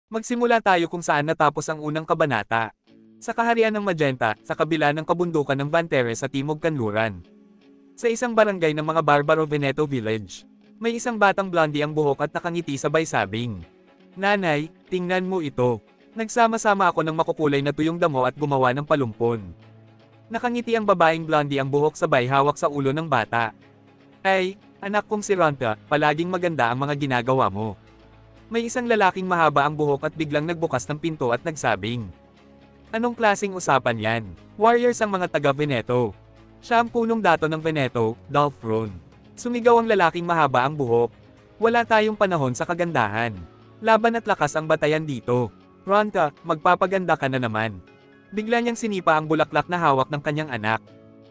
Magsimula tayo kung saan natapos ang unang kabanata. Sa kaharian ng Magenta, sa kabila ng kabundukan ng Vantere sa Timog Kanluran. Sa isang barangay ng mga Barbaro Veneto Village, may isang batang blondie ang buhok at nakangiti sabay sabing, "Nanay, tingnan mo ito. Nagsama-sama ako ng makukulay na tuyong damo at gumawa ng palumpon." Nakangiti ang babaeng blondie ang buhok sabay hawak sa ulo ng bata. "Ay, anak kong si Ronta, palaging maganda ang mga ginagawa mo." May isang lalaking mahaba ang buhok at biglang nagbukas ng pinto at nagsabing, "Anong klaseng usapan yan? Warriors ang mga taga-Veneto." Siya ang punong dato ng Veneto, Dolphron. Sumigaw ang lalaking mahaba ang buhok. "Wala tayong panahon sa kagandahan. Laban at lakas ang batayan dito. Ronta, magpapaganda ka na naman." Bigla niyang sinipa ang bulaklak na hawak ng kanyang anak.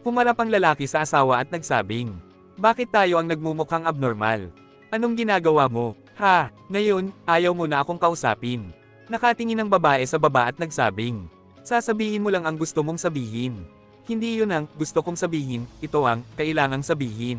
Pumarap ang lalaki sa asawa at nagsabing, "Bakit tayo ang nagmumukhang abnormal? Anong ginagawa mo? Ha, ngayon, ayaw mo na akong kausapin." Nakatingin ang babae sa baba at nagsabing, "Sasabihin mo lang ang gusto mong sabihin. Hindi yun ang gusto kong sabihin, ito ang kailangang sabihin."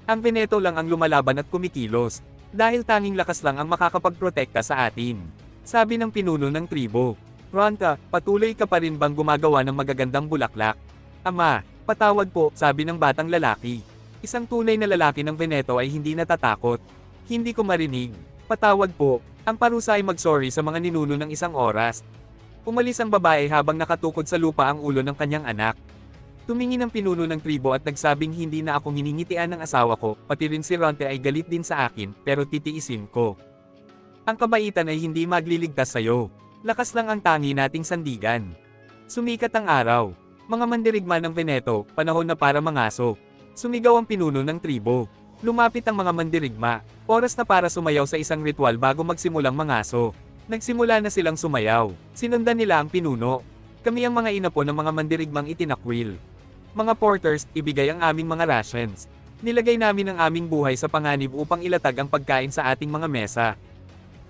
Ang Veneto lang ang lumalaban at kumikilos, dahil tanging lakas lang ang makakapagprotekta sa atin. Sabi ng pinuno ng tribo, "Ronta, patuloy ka pa rin bang gumagawa ng magagandang bulaklak?" "Ama, patawad po," sabi ng batang lalaki. Isang tunay na lalaki ng Veneto ay hindi natatakot. "Hindi ko marinig. Patawad po." Ang parusa ay mag-sorry sa mga ninuno ng isang oras. Umalis ang babae habang nakatukod sa lupa ang ulo ng kanyang anak. Tumingin ang pinuno ng tribo at nagsabing, "Hindi na ako hiningitian ng asawa ko, pati rin si Ronte ay galit din sa akin, pero titiisin ko. Ang kabaitan ay hindi magliligtas sa'yo. Lakas lang ang tangi nating sandigan." Sumikat ang araw. "Mga mandirigma ng Veneto, panahon na para mangaso." Sumigaw ang pinuno ng tribo. Lumapit ang mga mandirigma. Oras na para sumayaw sa isang ritual bago magsimulang mangaso. Nagsimula na silang sumayaw. Sinundan nila ang pinuno. "Kami ang mga inapo ng mga mandirigmang itinakwil. Mga porters, ibigay ang aming mga rations. Nilagay namin ang aming buhay sa panganib upang ilatag ang pagkain sa ating mga mesa.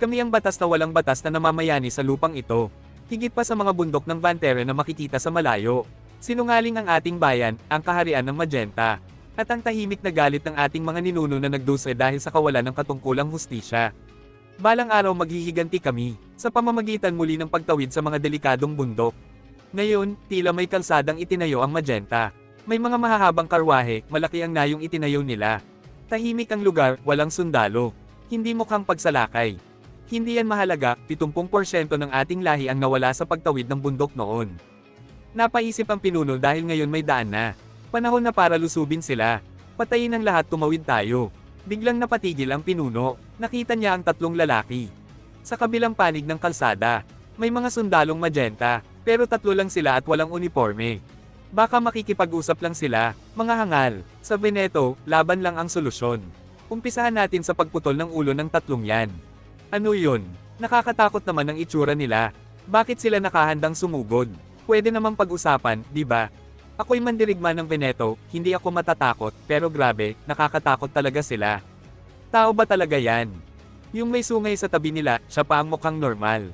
Kami ang batas na walang batas na namamayani sa lupang ito. Higit pa sa mga bundok ng Vantere na makikita sa malayo. Sinungaling ang ating bayan, ang kaharian ng Magenta. At ang tahimik na galit ng ating mga ninuno na nagduse dahil sa kawalan ng katungkulang hustisya. Balang araw maghihiganti kami, sa pamamagitan muli ng pagtawid sa mga delikadong bundok." Ngayon, tila may kalsadang itinayo ang Magenta. May mga mahahabang karwahe, malaki ang nayong itinayo nila. Tahimik ang lugar, walang sundalo. Hindi mukhang pagsalakay. Hindi yan mahalaga, 70% ng ating lahi ang nawala sa pagtawid ng bundok noon. Napaisip ang pinuno dahil ngayon may daan na. Panahon na para lusubin sila. Patayin ang lahat, tumawid tayo. Biglang napatigil ang pinuno. Nakita niya ang tatlong lalaki. Sa kabilang panig ng kalsada, may mga sundalong Magenta, pero tatlo lang sila at walang uniforme. Baka makikipag-usap lang sila, mga hangal. Sa Veneto, laban lang ang solusyon. Umpisahan natin sa pagputol ng ulo ng tatlong yan. Ano yun? Nakakatakot naman ang itsura nila. Bakit sila nakahandang sumugod? Pwede namang pag-usapan, di ba? Ako'y mandirigma ng Veneto, hindi ako matatakot, pero grabe, nakakatakot talaga sila. Tao ba talaga yan? Yung may sungay sa tabi nila, siya pa ang mukhang normal.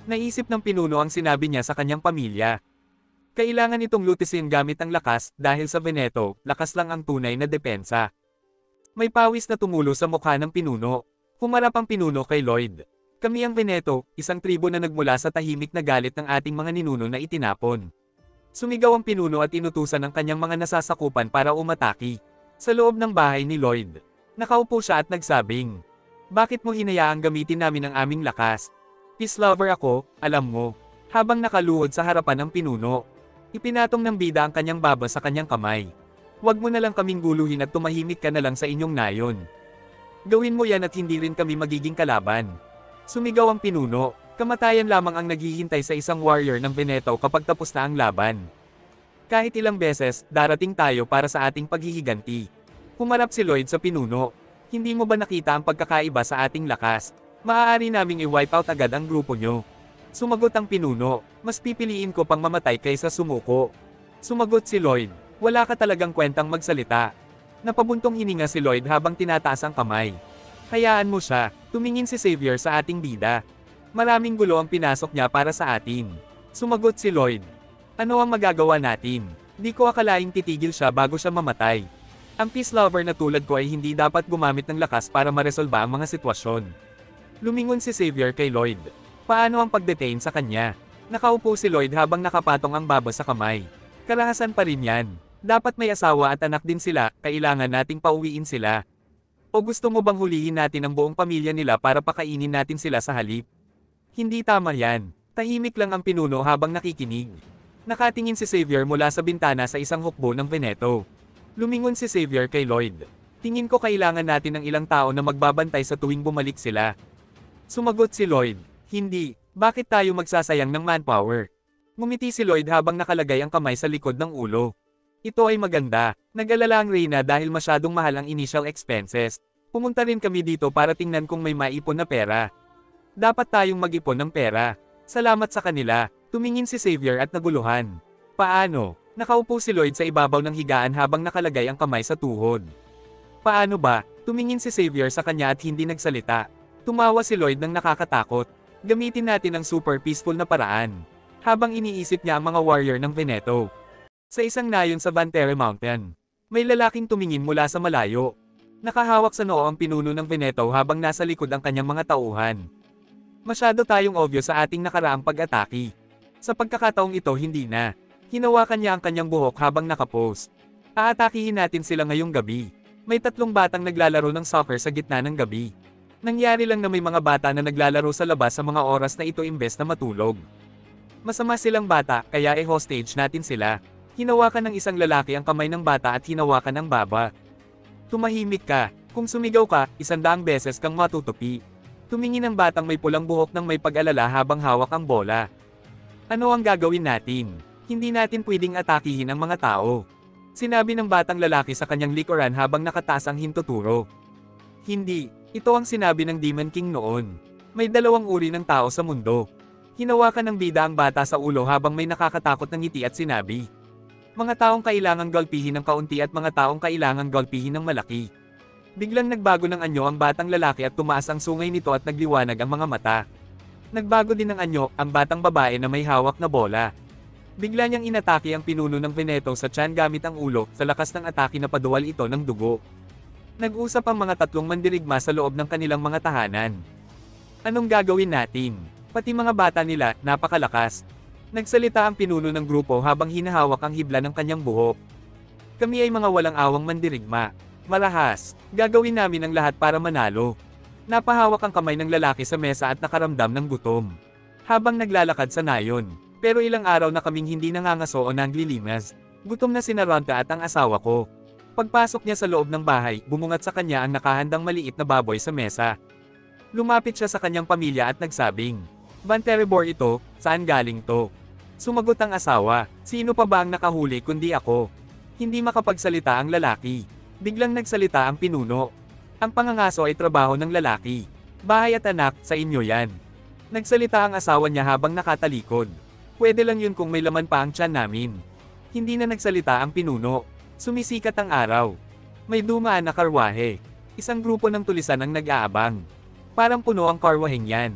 Naisip ng pinuno ang sinabi niya sa kanyang pamilya. Kailangan itong lutisin gamit ang lakas, dahil sa Veneto, lakas lang ang tunay na depensa. May pawis na tumulo sa mukha ng pinuno. Humarap ang pinuno kay Lloyd. "Kami ang Veneto, isang tribo na nagmula sa tahimik na galit ng ating mga ninuno na itinapon." Sumigaw ang pinuno at inutusan ang kanyang mga nasasakupan para umataki. Sa loob ng bahay ni Lloyd, nakaupo siya at nagsabing, "Bakit mo hinayaang gamitin namin ang aming lakas? Peace lover ako, alam mo." Habang nakaluhod sa harapan ng pinuno, ipinatong ng bida ang kanyang baba sa kanyang kamay. "Huwag mo na lang kaming guluhin at tumahimik ka na lang sa inyong nayon. Gawin mo yan at hindi rin kami magiging kalaban." Sumigaw ang pinuno. Kamatayan lamang ang naghihintay sa isang warrior ng Veneto kapag tapos na ang laban. "Kahit ilang beses, darating tayo para sa ating paghihiganti." Humarap si Lloyd sa pinuno. "Hindi mo ba nakita ang pagkakaiba sa ating lakas? Maaari naming i-wipe out agad ang grupo nyo." Sumagot ang pinuno, "Mas pipiliin ko pang mamatay kaysa sumuko." Sumagot si Lloyd, "Wala ka talagang kwentang magsalita." Napabuntong hininga si Lloyd habang tinataas ang kamay. "Hayaan mo siya." Tumingin si Xavier sa ating bida. "Maraming gulo ang pinasok niya para sa atin." Sumagot si Lloyd, "Ano ang magagawa natin? Di ko akalaing titigil siya bago siya mamatay. Ang peace lover na tulad ko ay hindi dapat gumamit ng lakas para maresolba ang mga sitwasyon." Lumingon si Xavier kay Lloyd. Paano ang pag-detain sa kanya? Nakaupo si Lloyd habang nakapatong ang baba sa kamay. Karahasan pa rin yan. Dapat may asawa at anak din sila, kailangan nating pauwiin sila. O gusto mo bang hulihin natin ang buong pamilya nila para pakainin natin sila sa halip? Hindi tama yan. Tahimik lang ang pinuno habang nakikinig. Nakatingin si Xavier mula sa bintana sa isang hukbo ng Veneto. Lumingon si Xavier kay Lloyd. Tingin ko kailangan natin ng ilang tao na magbabantay sa tuwing bumalik sila. Sumagot si Lloyd. Hindi. Bakit tayo magsasayang ng manpower? Ngumiti si Lloyd habang nakalagay ang kamay sa likod ng ulo. Ito ay maganda. Nag-alala ang Reyna dahil masyadong mahal ang initial expenses. Pumunta rin kami dito para tingnan kung may maipon na pera. Dapat tayong mag-ipon ng pera. Salamat sa kanila. Tumingin si Xavier at naguluhan. Paano? Nakaupo si Lloyd sa ibabaw ng higaan habang nakalagay ang kamay sa tuhod. Paano ba? Tumingin si Xavier sa kanya at hindi nagsalita. Tumawa si Lloyd ng nakakatakot. Gamitin natin ang super peaceful na paraan. Habang iniisip niya ang mga warrior ng Veneto. Sa isang nayon sa Vantere Mountain, may lalaking tumingin mula sa malayo. Nakahawak sa noo ang pinuno ng Veneto habang nasa likod ang kanyang mga tauhan. Masyado tayong obvious sa ating nakaraang pag-atake. Sa pagkakataong ito hindi na. Hinawakan niya ang kanyang buhok habang nakapose. Aatakihin natin sila ngayong gabi. May 3 batang naglalaro ng soccer sa gitna ng gabi. Nangyari lang na may mga bata na naglalaro sa labas sa mga oras na ito imbes na matulog. Masama silang bata, kaya hostage natin sila. Hinawakan ng isang lalaki ang kamay ng bata at hinawakan ang baba. Tumahimik ka. Kung sumigaw ka, 100 beses kang matutupi. Tumingin ang batang may pulang buhok ng may pag-alala habang hawak ang bola. Ano ang gagawin natin? Hindi natin pwedeng atakihin ang mga tao. Sinabi ng batang lalaki sa kanyang likuran habang nakataas ang hintuturo. Hindi. Ito ang sinabi ng Demon King noon. May 2 uri ng tao sa mundo. Hinawakan ng bida ang bata sa ulo habang may nakakatakot na ngiti at sinabi. Mga taong kailangang gulpihin ng kaunti at mga taong kailangang gulpihin ng malaki. Biglang nagbago ng anyo ang batang lalaki at tumaas ang sungay nito at nagliwanag ang mga mata. Nagbago din ng anyo ang batang babae na may hawak na bola. Bigla niyang inatake ang pinuno ng Veneto sa tiyan gamit ang ulo, sa lakas ng atake na paduwal ito ng dugo. Nag-usap ang mga 3 mandirigma sa loob ng kanilang mga tahanan. Anong gagawin natin? Pati mga bata nila, napakalakas. Nagsalita ang pinuno ng grupo habang hinahawak ang hibla ng kanyang buhok. Kami ay mga walang awang mandirigma. Marahas, gagawin namin ang lahat para manalo. Napahawak ang kamay ng lalaki sa mesa at nakaramdam ng gutom. Habang naglalakad sa nayon, pero ilang araw na kaming hindi nangangaso o nanglilimas. Gutom na si Naronta at ang asawa ko. Pagpasok niya sa loob ng bahay, bumungat sa kanya ang nakahandang maliit na baboy sa mesa. Lumapit siya sa kanyang pamilya at nagsabing, Vanterebor ito, saan galing to? Sumagot ang asawa, sino pa ba ang nakahuli kundi ako? Hindi makapagsalita ang lalaki. Biglang nagsalita ang pinuno. Ang pangangaso ay trabaho ng lalaki. Bahay at anak, sa inyo yan. Nagsalita ang asawa niya habang nakatalikod. Pwede lang yun kung may laman pa ang tiyan namin. Hindi na nagsalita ang pinuno. Sumisikat ang araw. May dumaan na karwahe. Isang grupo ng tulisan ang nag-aabang. Parang puno ang karwaheng yan.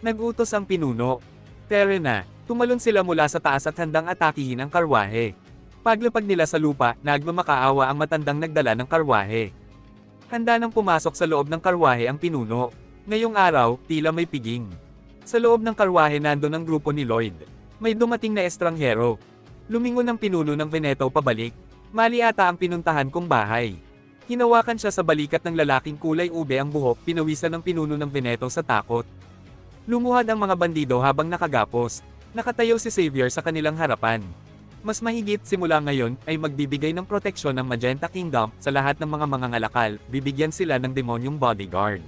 Nag-utos ang pinuno. Pero na, tumalon sila mula sa taas at handang atakihin ang karwahe. Paglapag nila sa lupa, nagmamakaawa ang matandang nagdala ng karwahe. Handa nang pumasok sa loob ng karwahe ang pinuno. Ngayong araw, tila may piging. Sa loob ng karwahe nandun ang grupo ni Lloyd. May dumating na estranghero. Lumingon ang pinuno ng Veneto pabalik. Mali ata ang pinuntahan kong bahay. Hinawakan siya sa balikat ng lalaking kulay ube ang buhok, pinawisan ng pinuno ng Veneto sa takot. Lumuhad ang mga bandido habang nakagapos. Nakatayo si Xavier sa kanilang harapan. Mas mahigit simula ngayon ay magbibigay ng proteksyon ng Magenta Kingdom sa lahat ng mga mangangalakal, bibigyan sila ng demonyong bodyguard.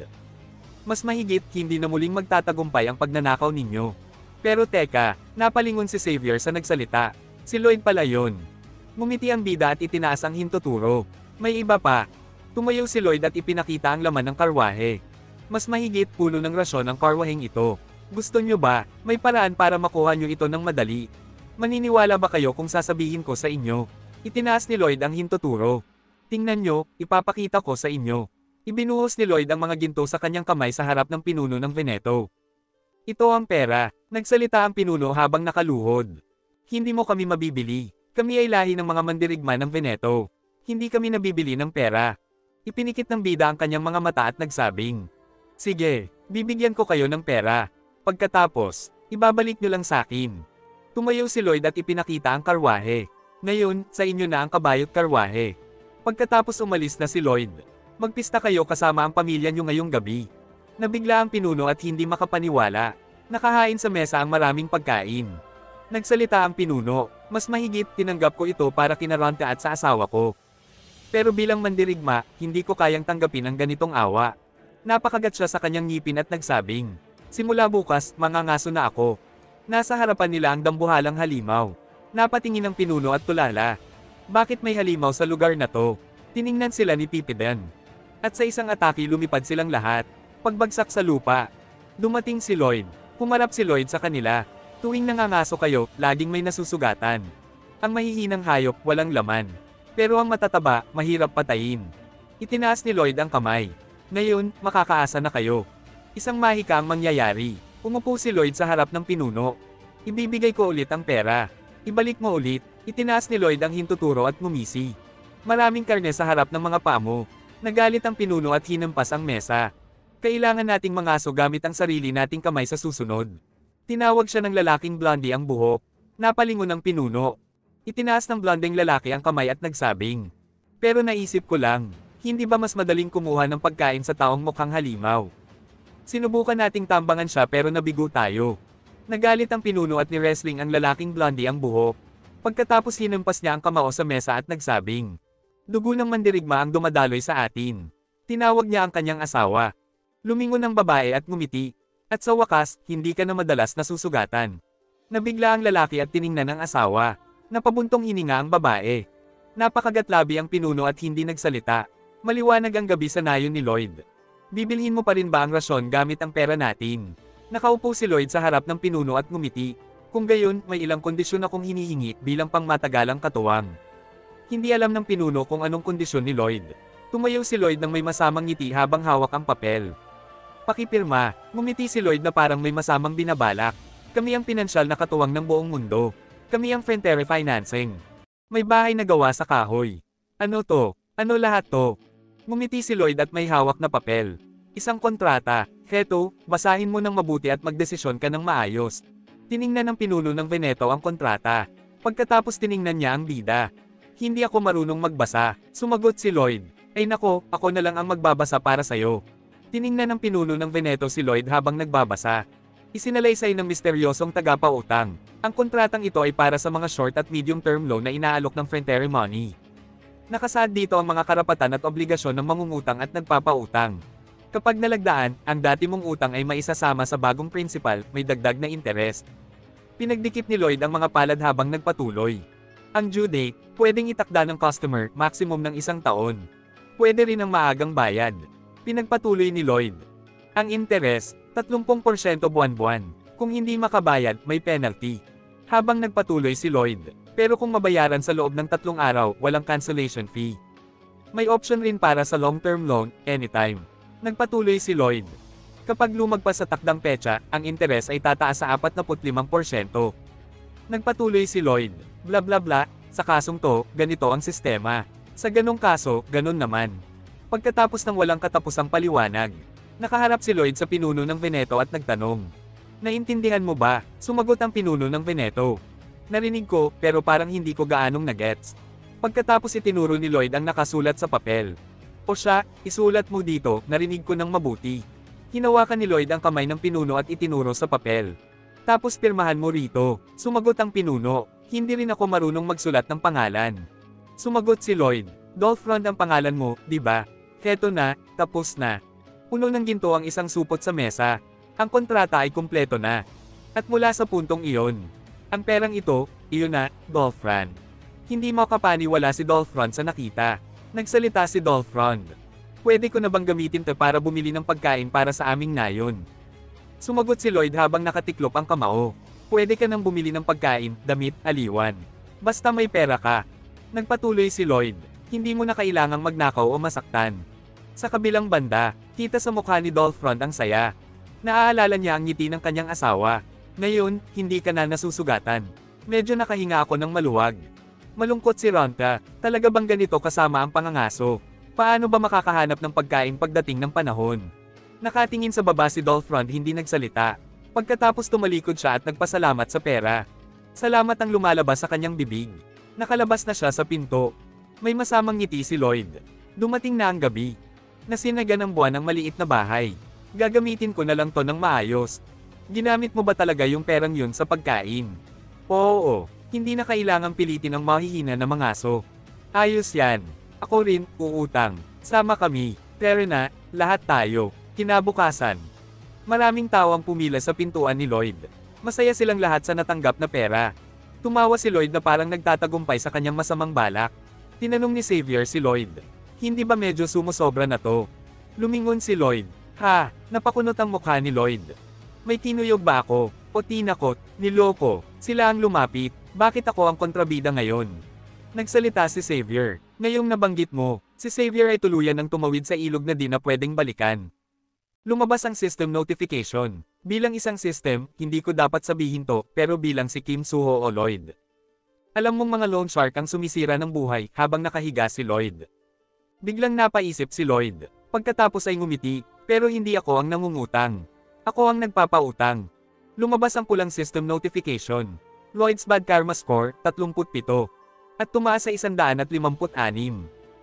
Mas mahigit hindi na muling magtatagumpay ang pagnanakaw ninyo. Pero teka, napalingon si Xavier sa nagsalita. Si Lloyd pala yun. Ngumiti ang bida at itinaas ang hintuturo. May iba pa. Tumayo si Lloyd at ipinakita ang laman ng karwahe. Mas mahigit puno ng rasyon ang karwaheng ito. Gusto nyo ba, may paraan para makuha nyo ito ng madali? Maniniwala ba kayo kung sasabihin ko sa inyo? Itinaas ni Lloyd ang hintuturo. Tingnan nyo, ipapakita ko sa inyo. Ibinuhos ni Lloyd ang mga ginto sa kanyang kamay sa harap ng pinuno ng Veneto. Ito ang pera, nagsalita ang pinuno habang nakaluhod. Hindi mo kami mabibili. Kami ay lahi ng mga mandirigma ng Veneto. Hindi kami nabibili ng pera. Ipinikit ng bida ang kanyang mga mata at nagsabing, sige, bibigyan ko kayo ng pera. Pagkatapos, ibabalik nyo lang sa akin. Tumayo si Lloyd at ipinakita ang karwahe. Ngayon, sa inyo na ang kabayot karwahe. Pagkatapos umalis na si Lloyd, magpista kayo kasama ang pamilya nyo ngayong gabi. Nabigla ang pinuno at hindi makapaniwala. Nakahain sa mesa ang maraming pagkain. Nagsalita ang pinuno, mas mahigit tinanggap ko ito para kina Ronta at sa asawa ko. Pero bilang mandirigma, hindi ko kayang tanggapin ang ganitong awa. Napakagat siya sa kanyang ngipin at nagsabing, simula bukas, mangangaso na ako. Nasa harapan nila ang dambuhalang halimaw. Napatingin ang pinuno at tulala. Bakit may halimaw sa lugar na to? Tiningnan sila ni Pipidan. At sa isang atake lumipad silang lahat. Pagbagsak sa lupa. Dumating si Lloyd. Humarap si Lloyd sa kanila. Tuwing nangangaso kayo, laging may nasusugatan. Ang mahihinang hayop, walang laman. Pero ang matataba, mahirap patayin. Itinaas ni Lloyd ang kamay. Ngayon, makakaasa na kayo. Isang mahika ang mangyayari. Umupo si Lloyd sa harap ng pinuno. Ibibigay ko ulit ang pera. Ibalik mo ulit. Itinaas ni Lloyd ang hintuturo at ngumisi. Maraming karne sa harap ng mga pamo. Nagalit ang pinuno at hinampas ang mesa. Kailangan nating mangaso gamit ang sarili nating kamay sa susunod. Tinawag siya ng lalaking blondie ang buhok. Napalingon ang pinuno. Itinaas ng blondeng lalaki ang kamay at nagsabing, pero naisip ko lang, hindi ba mas madaling kumuha ng pagkain sa taong mukhang halimaw? Sinubukan nating tambangan siya pero nabigo tayo. Nagalit ang pinuno at ni-wrestling ang lalaking blondie ang buhok. Pagkatapos hinampas niya ang kamao sa mesa at nagsabing, dugo ng mandirigma ang dumadaloy sa atin. Tinawag niya ang kanyang asawa. Lumingon ang babae at ngumiti. At sa wakas, hindi ka na madalas nasusugatan. Nabigla ang lalaki at tiningnan ang asawa. Napabuntong hininga ang babae. Napakagatlabi ang pinuno at hindi nagsalita. Maliwanag ang gabi sa nayon ni Lloyd. Bibilhin mo pa rin ba ang rasyon gamit ang pera natin? Nakaupo si Lloyd sa harap ng pinuno at ngumiti. Kung gayon, may ilang kondisyon akong hinihingi bilang pangmatagalang katuwang. Hindi alam ng pinuno kung anong kondisyon ni Lloyd. Tumayo si Lloyd nang may masamang ngiti habang hawak ang papel. Pakipirma, ngumiti si Lloyd na parang may masamang binabalak. Kami ang pinansyal na katuwang ng buong mundo. Kami ang Frontier Financing. May bahay na gawa sa kahoy. Ano to? Ano lahat to? Ngumiti si Lloyd at may hawak na papel. Isang kontrata. Heto, basahin mo ng mabuti at magdesisyon ka ng maayos. Tiningnan ng pinuno ng Veneto ang kontrata. Pagkatapos tiningnan niya ang bida. Hindi ako marunong magbasa. Sumagot si Lloyd. Ay nako, ako na lang ang magbabasa para sayo. Tiningnan ng pinuno ng Veneto si Lloyd habang nagbabasa. Isinalaysay ng misteryosong tagapautang. Ang kontratang ito ay para sa mga short at medium term loan na inaalok ng Frontier Money. Nakasaad dito ang mga karapatan at obligasyon ng mangungutang at nagpapautang. Kapag nalagdaan, ang dati mong utang ay maisasama sa bagong principal, may dagdag na interest. Pinagdikit ni Lloyd ang mga palad habang nagpatuloy. Ang due date, pwedeng itakda ng customer, maximum ng 1 taon. Pwede rin ang maagang bayad. Pinagpatuloy ni Lloyd. Ang interest, 30% buwan-buwan. Kung hindi makabayad, may penalty. Habang nagpatuloy si Lloyd, pero kung mabayaran sa loob ng 3 araw, walang cancellation fee. May option rin para sa long-term loan, anytime. Nagpatuloy si Lloyd. Kapag lumagpas sa takdang petsa, ang interes ay tataas sa 45%. Nagpatuloy si Lloyd. Bla bla bla, sa kasong to, ganito ang sistema. Sa ganong kaso, ganon naman. Pagkatapos ng walang katapusang paliwanag, nakaharap si Lloyd sa pinuno ng Veneto at nagtanong. Naintindihan mo ba? Sumagot ang pinuno ng Veneto. Narinig ko, pero parang hindi ko gaanong nagets. Pagkatapos itinuro ni Lloyd ang nakasulat sa papel. O siya, isulat mo dito, narinig ko ng mabuti. Hinawakan ni Lloyd ang kamay ng pinuno at itinuro sa papel. Tapos pirmahan mo rito. Sumagot ang pinuno. Hindi rin ako marunong magsulat ng pangalan. Sumagot si Lloyd. Dolphron ang pangalan mo, di ba? Heto na, tapos na. Puno ng ginto ang isang supot sa mesa. Ang kontrata ay kumpleto na. At mula sa puntong iyon, ang perang ito, iyon na, Dolphron. Hindi makapaniwala si Dolphron sa nakita. Nagsalita si Dolphron. Pwede ko na bang gamitin to para bumili ng pagkain para sa aming nayon? Sumagot si Lloyd habang nakatiklop ang kamao. Pwede ka nang bumili ng pagkain, damit, aliwan. Basta may pera ka. Nagpatuloy si Lloyd. Hindi mo na kailangang magnakaw o masaktan. Sa kabilang banda, kita sa mukha ni Dolphron ang saya. Naaalala niya ang ngiti ng kanyang asawa. Ngayon, hindi ka na nasusugatan. Medyo nakahinga ako ng maluwag. Malungkot si Ronta, talaga bang ganito kasama ang pangangaso? Paano ba makakahanap ng pagkain pagdating ng panahon? Nakatingin sa baba si Dolphron hindi nagsalita. Pagkatapos tumalikod siya at nagpasalamat sa pera. Salamat ang lumalabas sa kanyang bibig. Nakalabas na siya sa pinto. May masamang ngiti si Lloyd. Dumating na ang gabi. Nasinagan ang buwan ng maliit na bahay. Gagamitin ko na lang to ng maayos. Ginamit mo ba talaga yung perang yun sa pagkain? Oo, hindi na kailangang pilitin ang mahihina na mga aso. Ayos yan. Ako rin, uutang. Sama kami. Pero na, lahat tayo. Kinabukasan. Maraming tao ang pumila sa pintuan ni Lloyd. Masaya silang lahat sa natanggap na pera. Tumawa si Lloyd na parang nagtatagumpay sa kanyang masamang balak. Tinanong ni Xavier si Lloyd. Hindi ba medyo sumusobra na to? Lumingon si Lloyd. Ha, napakunot ang mukha ni Lloyd. May tinuyog ba ako? O tinakot? Niloko? Sila ang lumapit. Bakit ako ang kontrabida ngayon? Nagsalita si Xavier. Ngayong nabanggit mo, si Xavier ay tuluyan ng tumawid sa ilog na di na pwedeng balikan. Lumabas ang system notification. Bilang isang system, hindi ko dapat sabihin to, pero bilang si Kim Suho o Lloyd. Alam mong mga loan shark ang sumisira ng buhay habang nakahiga si Lloyd. Biglang napaisip si Lloyd. Pagkatapos ay ngumiti, pero hindi ako ang nangungutang. Ako ang nagpapautang. Lumabas ang pulang system notification. Lloyd's Bad Karma Score, 37. At tumaas sa 156.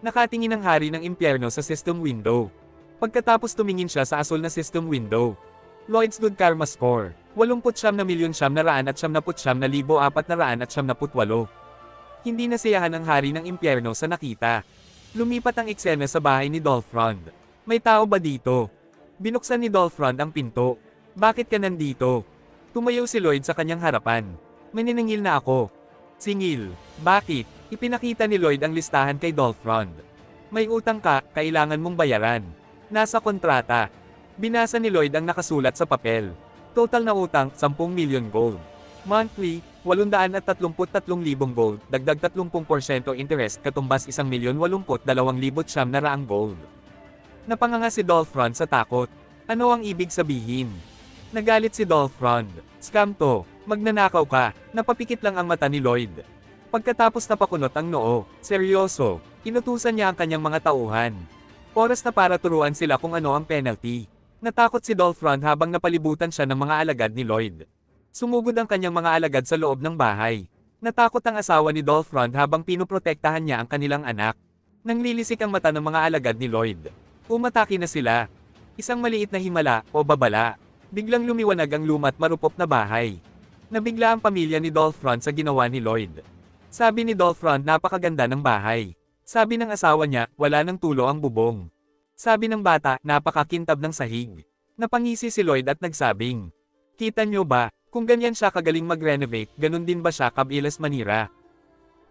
Nakatingin ang hari ng impyerno sa system window. Pagkatapos tumingin siya sa asul na system window. Lloyd's Good Karma Score, 89,999,478. Hindi nasiyahan ang hari ng impyerno sa nakita. Lumipat ang eksena sa bahay ni Dolphrond. May tao ba dito? Binuksan ni Dolphrond ang pinto. Bakit ka nandito? Tumayo si Lloyd sa kanyang harapan. Maniningil na ako. Singil. Bakit? Ipinakita ni Lloyd ang listahan kay Dolphrond. May utang ka, kailangan mong bayaran. Nasa kontrata. Binasa ni Lloyd ang nakasulat sa papel. Total na utang, 10 million gold. Monthly, 833,000 gold, dagdag 30% interest katumbas 1,082,900 gold. Napanganga si Dolphrond sa takot. Ano ang ibig sabihin? Nagalit si Dolphrond. Scam to. Magnanakaw ka. Napapikit lang ang mata ni Lloyd. Pagkatapos napakunot ang noo, seryoso, inutusan niya ang kanyang mga tauhan. Oras na para turuan sila kung ano ang penalty. Natakot si Dolphrond habang napalibutan siya ng mga alagad ni Lloyd. Sumugod ang kanyang mga alagad sa loob ng bahay. Natakot ang asawa ni Dolphrond habang pinoprotektahan niya ang kanilang anak. Nanglilisik ang mata ng mga alagad ni Lloyd. Umatake na sila. Isang maliit na himala o babala. Biglang lumiwanag ang lumat marupok na bahay. Nabigla ang pamilya ni Dolphrond sa ginawa ni Lloyd. Sabi ni Dolphrond, napakaganda ng bahay. Sabi ng asawa niya, wala nang tulo ang bubong. Sabi ng bata, napakakintab ng sahig. Napangisi si Lloyd at nagsabing, kita nyo ba, kung ganyan siya kagaling mag-renovate, ganun din ba siya kabilas manira?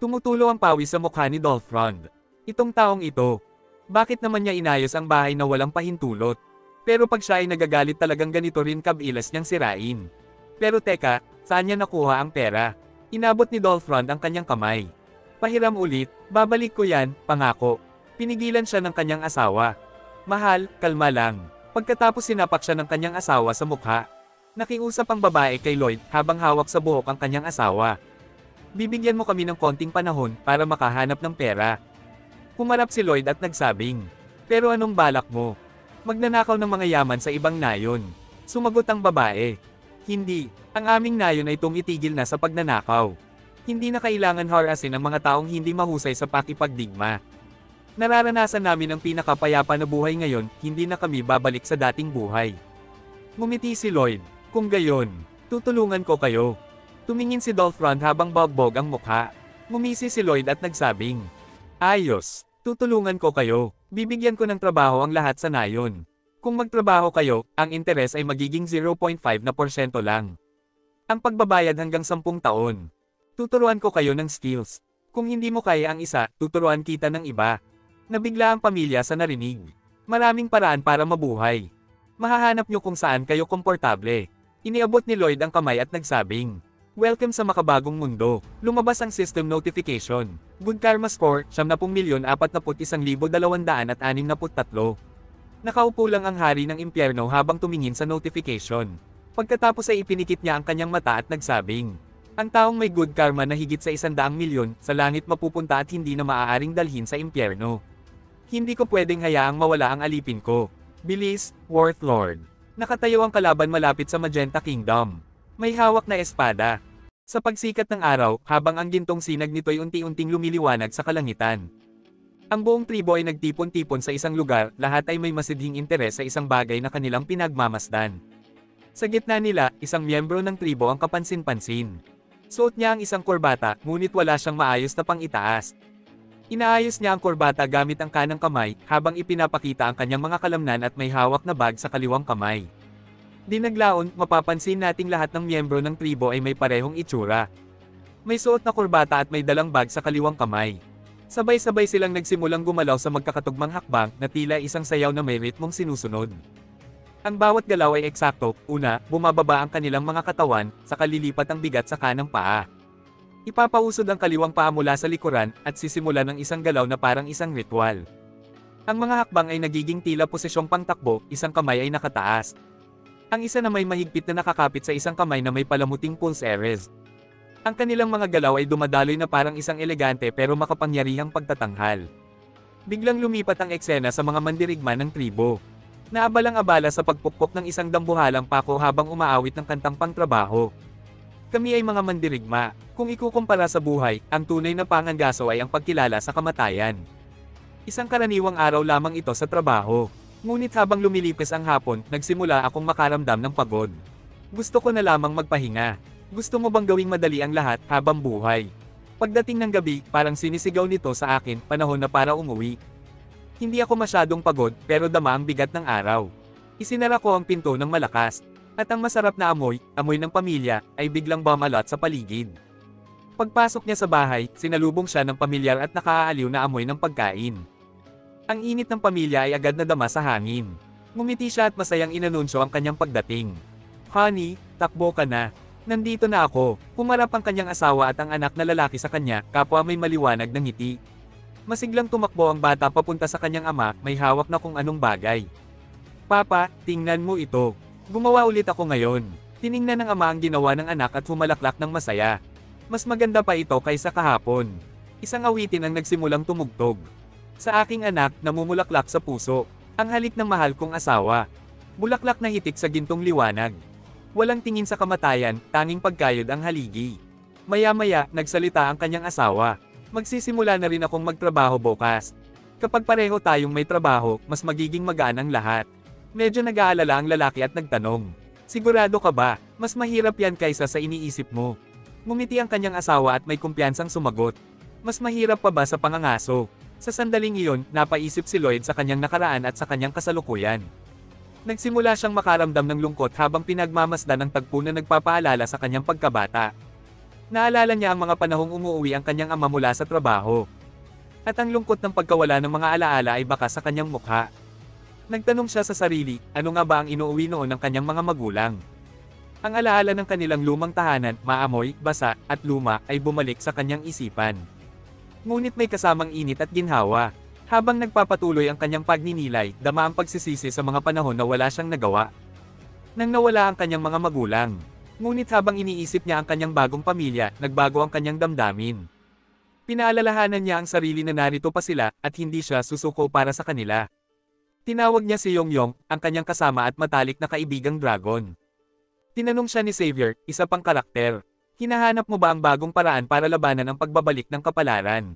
Tumutulo ang pawis sa mukha ni Dolphrond. Itong taong ito. Bakit naman niya inayos ang bahay na walang pahintulot? Pero pag siya ay nagagalit talagang ganito rin kabilas niyang sirain. Pero teka, saan niya nakuha ang pera? Inabot ni Dolphrond ang kanyang kamay. Pahiram ulit, babalik ko yan, pangako. Pinigilan siya ng kanyang asawa. Mahal, kalma lang. Pagkatapos sinapak siya ng kanyang asawa sa mukha. Nakiusap ang babae kay Lloyd habang hawak sa buhok ang kanyang asawa. Bibigyan mo kami ng konting panahon para makahanap ng pera. Humarap si Lloyd at nagsabing, pero anong balak mo? Magnanakaw ng mga yaman sa ibang nayon. Sumagot ang babae. Hindi, ang aming nayon ay tumitigil na sa pagnanakaw. Hindi na kailangan harasin ang mga taong hindi mahusay sa pakipagdigma. Nararanasan namin ang pinakapayapa na buhay ngayon, hindi na kami babalik sa dating buhay. Ngumiti si Lloyd. Kung gayon, tutulungan ko kayo. Tumingin si Dolphrond habang bagbog ang mukha. Ngumisi si Lloyd at nagsabing, ayos, tutulungan ko kayo. Bibigyan ko ng trabaho ang lahat sa nayon. Kung magtrabaho kayo, ang interes ay magiging 0.5% lang. Ang pagbabayad hanggang 10 taon. Tuturuan ko kayo ng skills. Kung hindi mo kaya ang isa, tuturuan kita ng iba. Nabigla ang pamilya sa narinig. Maraming paraan para mabuhay. Mahahanap nyo kung saan kayo komportable. Iniabot ni Lloyd ang kamay at nagsabing, welcome sa makabagong mundo. Lumabas ang system notification. Good Karma Score, 70,041,263. Nakaupo lang ang hari ng impyerno habang tumingin sa notification. Pagkatapos ay ipinikit niya ang kanyang mata at nagsabing, ang taong may good karma na higit sa 100 milyon, sa langit mapupunta at hindi na maaaring dalhin sa impyerno. Hindi ko pwedeng hayaang mawala ang alipin ko. Bilis, Worth Lord. Nakatayo ang kalaban malapit sa Magenta Kingdom. May hawak na espada. Sa pagsikat ng araw, habang ang gintong sinag nito'y unti-unting lumiliwanag sa kalangitan. Ang buong tribo ay nagtipon-tipon sa isang lugar, lahat ay may masidhing interes sa isang bagay na kanilang pinagmamasdan. Sa gitna nila, isang miyembro ng tribo ang kapansin-pansin. Suot niya ang isang korbata, ngunit wala siyang maayos na pang-itaas. Inaayos niya ang korbata gamit ang kanang kamay, habang ipinapakita ang kanyang mga kalamnan at may hawak na bag sa kaliwang kamay. Dinaglaon, mapapansin nating lahat ng miyembro ng tribo ay may parehong itsura. May suot na korbata at may dalang bag sa kaliwang kamay. Sabay-sabay silang nagsimulang gumalaw sa magkakatugmang hakbang na tila isang sayaw na may ritmong sinusunod. Ang bawat galaw ay eksakto, una, bumababa ang kanilang mga katawan, saka lilipat ang bigat sa kanang paa. Ipapausod ang kaliwang paa mula sa likuran, at sisimulan ng isang galaw na parang isang ritual. Ang mga hakbang ay nagiging tila posisyong pangtakbo, isang kamay ay nakataas. Ang isa na may mahigpit na nakakapit sa isang kamay na may palamuting pulse eres. Ang kanilang mga galaw ay dumadaloy na parang isang elegante pero makapangyarihang pagtatanghal. Biglang lumipat ang eksena sa mga mandirigma ng tribo. Naabalang-abala sa pagpukpok ng isang dambuhalang pako habang umaawit ng kantang pangtrabaho. Kami ay mga mandirigma. Kung ikukumpara sa buhay, ang tunay na pangangaso ay ang pagkilala sa kamatayan. Isang karaniwang araw lamang ito sa trabaho. Ngunit habang lumilipas ang hapon, nagsimula akong makaramdam ng pagod. Gusto ko na lamang magpahinga. Gusto mo bang gawing madali ang lahat habang buhay? Pagdating ng gabi, parang sinisigaw nito sa akin, panahon na para umuwi. Hindi ako masyadong pagod, pero dama ang bigat ng araw. Isinara ko ang pinto ng malakas. At ang masarap na amoy, amoy ng pamilya, ay biglang bumalot sa paligid. Pagpasok niya sa bahay, sinalubong siya ng pamilyar at nakaaaliw na amoy ng pagkain. Ang init ng pamilya ay agad nadama sa hangin. Ngumiti siya at masayang inanunsyo ang kanyang pagdating. Honey, takbo ka na. Nandito na ako. Pumarap ang kanyang asawa at ang anak na lalaki sa kanya, kapwa may maliwanag na ngiti. Masiglang tumakbo ang bata papunta sa kanyang ama, may hawak na kung anong bagay. Papa, tingnan mo ito. Gumawa ulit ako ngayon. Tiningnan ng ama ang ginawa ng anak at humalaklak ng masaya. Mas maganda pa ito kaysa kahapon. Isang awitin ang nagsimulang tumugtog. Sa aking anak, namumulaklak sa puso. Ang halik ng mahal kong asawa. Bulaklak na hitik sa gintong liwanag. Walang tingin sa kamatayan, tanging pagkayod ang haligi. Maya-maya, nagsalita ang kanyang asawa. Magsisimula na rin akong magtrabaho bukas. Kapag pareho tayong may trabaho, mas magiging magaan ang lahat. Medyo nag-aalala ang lalaki at nagtanong. Sigurado ka ba? Mas mahirap yan kaysa sa iniisip mo. Ngumiti ang kanyang asawa at may kumpiyansang sumagot. Mas mahirap pa ba sa pangangaso? Sa sandaling iyon, napaisip si Lloyd sa kanyang nakaraan at sa kanyang kasalukuyan. Nagsimula siyang makaramdam ng lungkot habang pinagmamasdan ang tagpo na nagpapaalala sa kanyang pagkabata. Naalala niya ang mga panahong umuuwi ang kanyang ama mula sa trabaho. At ang lungkot ng pagkawala ng mga alaala ay baka sa kanyang mukha. Nagtanong siya sa sarili, ano nga ba ang inuuwi noon ng kanyang mga magulang? Ang alaala ng kanilang lumang tahanan, maamoy, basa, at luma, ay bumalik sa kanyang isipan. Ngunit may kasamang init at ginhawa. Habang nagpapatuloy ang kanyang pagninilay, dama ang pagsisisi sa mga panahon na wala siyang nagawa. Nang nawala ang kanyang mga magulang. Ngunit habang iniisip niya ang kanyang bagong pamilya, nagbago ang kanyang damdamin. Pinaalalahanan niya ang sarili na narito pa sila, at hindi siya susuko para sa kanila. Tinawag niya si Yongyong, ang kanyang kasama at matalik na kaibigang dragon. Tinanong siya ni Xavier, isa pang karakter. Hinahanap mo ba ang bagong paraan para labanan ang pagbabalik ng kapalaran?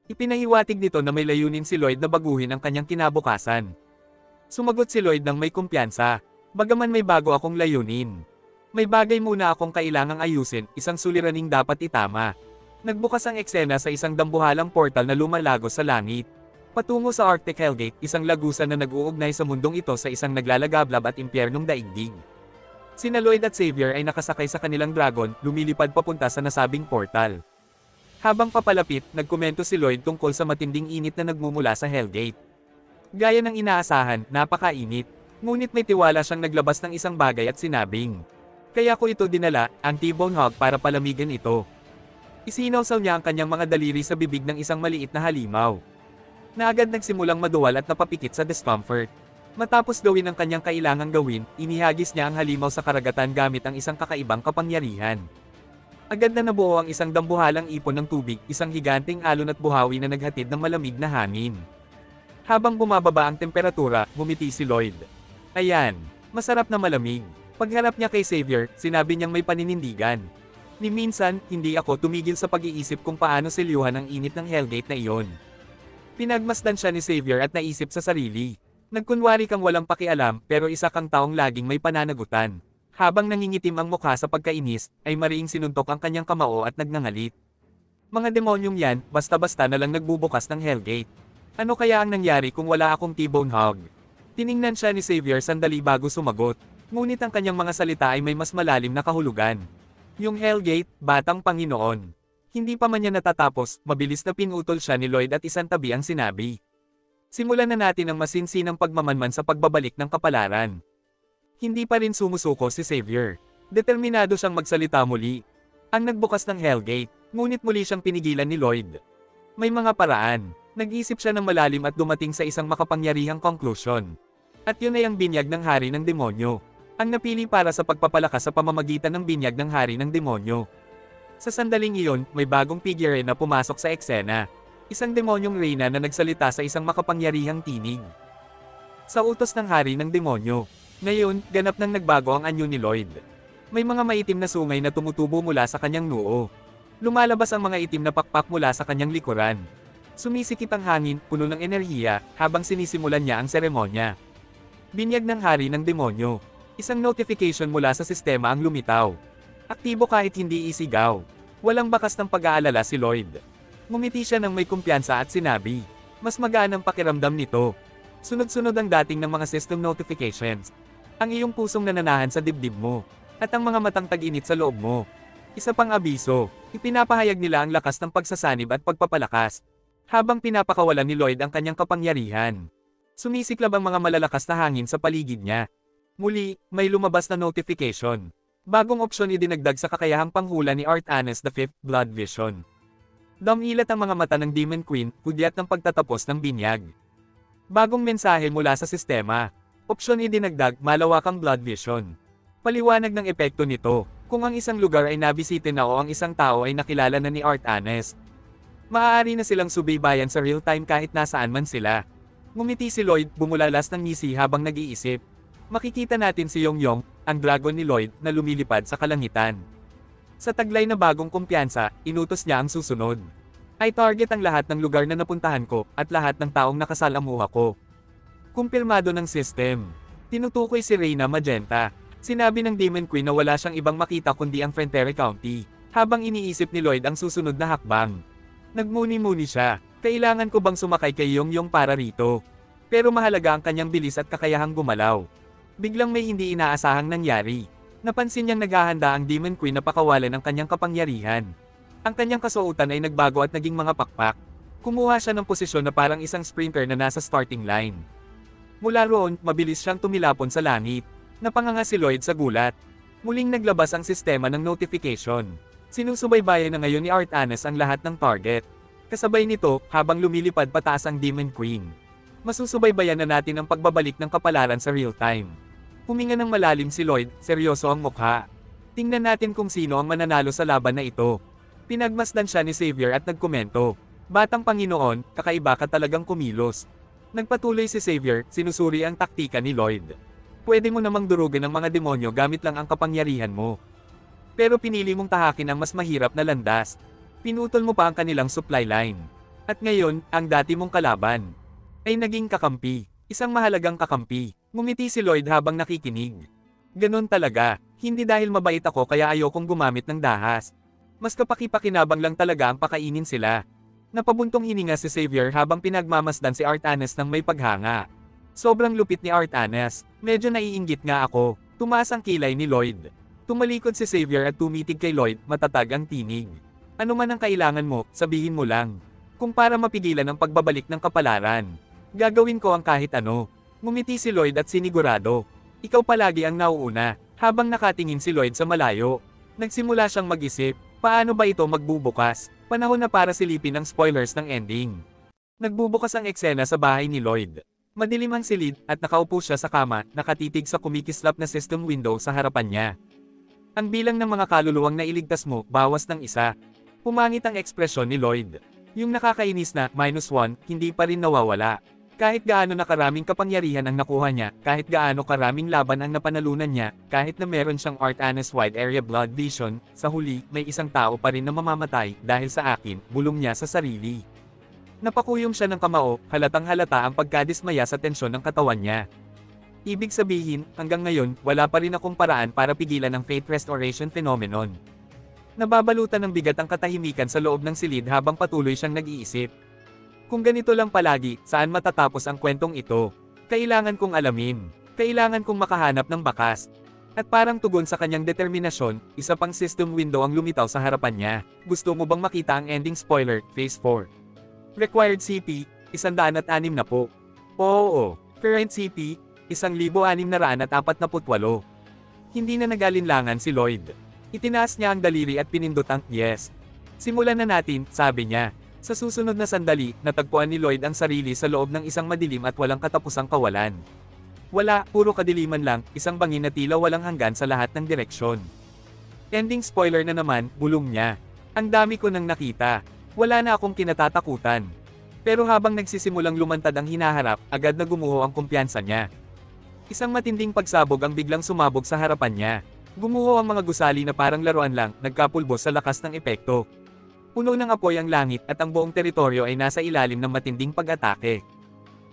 Ipinahiwatig nito na may layunin si Lloyd na baguhin ang kanyang kinabukasan. Sumagot si Lloyd ng may kumpiyansa. Bagaman may bago akong layunin. May bagay muna akong kailangang ayusin, isang suliraning dapat itama. Nagbukas ang eksena sa isang dambuhalang portal na lumalago sa langit. Patungo sa Arctic Hellgate, isang lagusan na nag-uugnay sa mundong ito sa isang naglalagablab at impyernong daigdig. Sina Lloyd at Xavier ay nakasakay sa kanilang dragon, lumilipad papunta sa nasabing portal. Habang papalapit, nagkomento si Lloyd tungkol sa matinding init na nagmumula sa Hellgate. Gaya ng inaasahan, napakainit. Ngunit may tiwala siyang naglabas ng isang bagay at sinabing, kaya ko ito dinala, ang T-Bone Hog para palamigan ito. Isinawsaw niya ang kanyang mga daliri sa bibig ng isang maliit na halimaw. Na agad nagsimulang maduwal at napapikit sa discomfort. Matapos gawin ang kanyang kailangang gawin, inihagis niya ang halimaw sa karagatan gamit ang isang kakaibang kapangyarihan. Agad na nabuo ang isang dambuhalang ipon ng tubig, isang higanting alon at buhawi na naghatid ng malamig na hangin. Habang bumababa ang temperatura, ngumiti si Lloyd. Ayan, Masarap na malamig. Pagharap niya kay Xavier, sinabi niyang may paninindigan. Ni minsan, hindi ako tumigil sa pag-iisip kung paano silyuhan ang init ng Hellgate na iyon. Pinagmasdan siya ni Xavier at naisip sa sarili. Nagkunwari kang walang pakialam pero isa kang taong laging may pananagutan. Habang nangingitim ang mukha sa pagkainis, ay mariing sinuntok ang kanyang kamao at nagngangalit. Mga demonyong yan, basta-basta na lang nagbubukas ng Hellgate. Ano kaya ang nangyari kung wala akong T-bone hog? Tiningnan siya ni Xavier sandali bago sumagot. Ngunit ang kanyang mga salita ay may mas malalim na kahulugan. Yung Hellgate, batang Panginoon. Hindi pa man niya natatapos, mabilis na pinutol siya ni Lloyd at isang tabi ang sinabi. Simulan na natin ang masinsinang pagmamanman sa pagbabalik ng kapalaran. Hindi pa rin sumusuko si Xavier. Determinado siyang magsalita muli. Ang nagbukas ng Hellgate, ngunit muli siyang pinigilan ni Lloyd. May mga paraan. Nag-isip siya ng malalim at dumating sa isang makapangyarihang conclusion. At yun ay ang binyag ng hari ng demonyo. Ang napili para sa pagpapalakas sa pamamagitan ng binyag ng hari ng demonyo. Sa sandaling iyon, may bagong figure na pumasok sa eksena. Isang demonyong reyna na nagsalita sa isang makapangyarihang tinig. Sa utos ng hari ng demonyo. Ngayon, ganap nang nagbago ang anyo ni Lloyd. May mga maitim na sungay na tumutubo mula sa kanyang noo. Lumalabas ang mga itim na pakpak mula sa kanyang likuran. Sumisikip ang hangin, puno ng enerhiya, habang sinisimulan niya ang seremonya. Binyag ng hari ng demonyo. Isang notification mula sa sistema ang lumitaw. Aktibo kahit hindi isigaw. Walang bakas ng pag-aalala si Lloyd. Ngumiti siya ng may kumpiyansa at sinabi, mas magaan ang pakiramdam nito. Sunod-sunod ang dating ng mga system notifications. Ang iyong pusong nananahan sa dibdib mo. At ang mga matang tag-init sa loob mo. Isa pang abiso, ipinapahayag nila ang lakas ng pagsasanib at pagpapalakas. Habang pinapakawalan ni Lloyd ang kanyang kapangyarihan. Sumisiklab ang mga malalakas na hangin sa paligid niya. Muli, may lumabas na notification. Bagong opsyon idinagdag sa kakayahang panghula ni Artanis V, Blood Vision. Dumilat ang mga mata ng Demon Queen, hudyat ng pagtatapos ng binyag. Bagong mensahe mula sa sistema. Opsyon idinagdag, malawakang Blood Vision. Paliwanag ng epekto nito, kung ang isang lugar ay nabisite na o ang isang tao ay nakilala na ni Artanis. Maaari na silang subaybayan sa real-time kahit nasaan man sila. Ngumiti si Lloyd, bumulalas ng ngisi habang nag-iisip. Makikita natin si Yongyong, ang dragon ni Lloyd, na lumilipad sa kalangitan. Sa taglay na bagong kumpiyansa, inutos niya ang susunod. I target ang lahat ng lugar na napuntahan ko, at lahat ng taong nakasalamuha ko. Kumpirmado ng system. Tinutukoy si Reyna Magenta. Sinabi ng Demon Queen na wala siyang ibang makita kundi ang Frontier County, habang iniisip ni Lloyd ang susunod na hakbang. Nagmuni-muni siya, kailangan ko bang sumakay kay Yongyong para rito? Pero mahalaga ang kanyang bilis at kakayahang gumalaw. Biglang may hindi inaasahang nangyari. Napansin niyang naghahanda ang Demon Queen na pakawalan ang kanyang kapangyarihan. Ang kanyang kasuotan ay nagbago at naging mga pakpak. Kumuha siya ng posisyon na parang isang sprinter na nasa starting line. Mula roon, mabilis siyang tumilapon sa langit. Napanganga si Lloyd sa gulat. Muling naglabas ang sistema ng notification. Sinusubaybayan na ngayon ni Artanis ang lahat ng target. Kasabay nito, habang lumilipad pataas ang Demon Queen. Masusubaybayan na natin ang pagbabalik ng kapalaran sa real time. Huminga ng malalim si Lloyd, seryoso ang mukha. Tingnan natin kung sino ang mananalo sa laban na ito. Pinagmasdan siya ni Xavier at nagkomento. Batang Panginoon, kakaiba ka talagang kumilos. Nagpatuloy si Xavier, sinusuri ang taktika ni Lloyd. Pwede mo namang durugin ang mga demonyo gamit lang ang kapangyarihan mo. Pero pinili mong tahakin ang mas mahirap na landas. Pinutol mo pa ang kanilang supply line. At ngayon, ang dati mong kalaban ay naging kakampi. Isang mahalagang kakampi. Ngumiti si Lloyd habang nakikinig. Ganon talaga, hindi dahil mabait ako kaya ayokong gumamit ng dahas. Mas kapaki-pakinabang lang talaga ang pakainin sila. Napabuntong hininga si Xavier habang pinagmamasdan si Artanis ng may paghanga. Sobrang lupit ni Artanis, medyo naiinggit nga ako. Tumaas ang kilay ni Lloyd. Tumalikod si Xavier at tumitig kay Lloyd, matatag ang tinig. Ano man ang kailangan mo, sabihin mo lang. Kung para mapigilan ang pagbabalik ng kapalaran, gagawin ko ang kahit ano. Ngumiti si Lloyd at sinigurado. Ikaw palagi ang nauuna, habang nakatingin si Lloyd sa malayo. Nagsimula siyang mag-isip, paano ba ito magbubukas? Panahon na para silipin ang spoilers ng ending. Nagbubukas ang eksena sa bahay ni Lloyd. Madilim ang silid, at nakaupo siya sa kama, nakatitig sa kumikislap na system window sa harapan niya. Ang bilang ng mga kaluluwang nailigtas mo, bawas ng isa. Pumangit ang ekspresyon ni Lloyd. Yung nakakainis na, -1, hindi pa rin nawawala. Kahit gaano na karaming kapangyarihan ang nakuha niya, kahit gaano karaming laban ang napanalunan niya, kahit na meron siyang Artanis Wide Area Blood Vision, sa huli, may isang tao pa rin na mamamatay, dahil sa akin, bulong niya sa sarili. Napakuyom siya ng kamao, halatang halata ang pagkadismaya sa tensyon ng katawan niya. Ibig sabihin, hanggang ngayon, wala pa rin akong paraan para pigilan ang Fate Restoration phenomenon. Nababalutan ng bigat ang katahimikan sa loob ng silid habang patuloy siyang nag-iisip. Kung ganito lang palagi, saan matatapos ang kwentong ito? Kailangan kong alamin. Kailangan kong makahanap ng bakas. At parang tugon sa kanyang determinasyon, isa pang system window ang lumitaw sa harapan niya. Gusto mo bang makita ang ending spoiler, Phase 4? Required CP, 106 na po. Oo. Current CP, 1,648. Hindi na nagalinlangan si Lloyd. Itinaas niya ang daliri at pinindot ang yes. Simulan na natin, sabi niya. Sa susunod na sandali, natagpuan ni Lloyd ang sarili sa loob ng isang madilim at walang katapusang kawalan. Wala, puro kadiliman lang, isang bangin na tila walang hanggan sa lahat ng direksyon. Ending spoiler na naman, bulong niya. Ang dami ko nang nakita. Wala na akong kinatatakutan. Pero habang nagsisimulang lumantad ang hinaharap, agad na gumuho ang kumpiyansa niya. Isang matinding pagsabog ang biglang sumabog sa harapan niya. Gumuho ang mga gusali na parang laruan lang, nagkapulbos sa lakas ng epekto. Puno ng apoy ang langit at ang buong teritoryo ay nasa ilalim ng matinding pag-atake.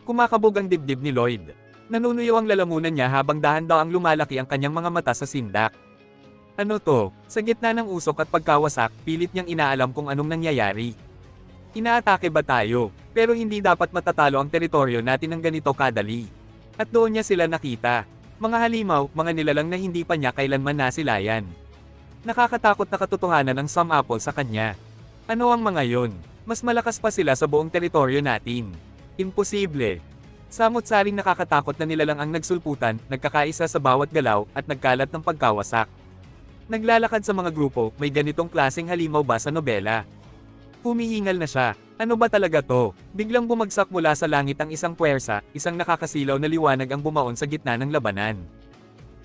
Kumakabog ang dibdib ni Lloyd. Nanunuyo ang lalamunan niya habang dahan-dahang lumalaki ang kanyang mga mata sa sindak. Ano to? Sa gitna ng usok at pagkawasak, pilit niyang inaalam kung anong nangyayari. Inaatake ba tayo? Pero hindi dapat matatalo ang teritoryo natin ng ganito kadali. At doon niya sila nakita. Mga halimaw, mga nilalang na hindi pa niya kailanman nasilayan. Nakakatakot na katotohanan ng Sam Apple sa kanya. Ano ang mga yon? Mas malakas pa sila sa buong teritoryo natin. Imposible. Samot-saring nakakatakot na nilalang ang nagsulputan, nagkakaisa sa bawat galaw, at nagkalat ng pagkawasak. Naglalakad sa mga grupo, may ganitong klaseng halimaw ba sa nobela? Humihingal na siya. Ano ba talaga to? Biglang bumagsak mula sa langit ang isang puwersa, isang nakakasilaw na liwanag ang bumaon sa gitna ng labanan.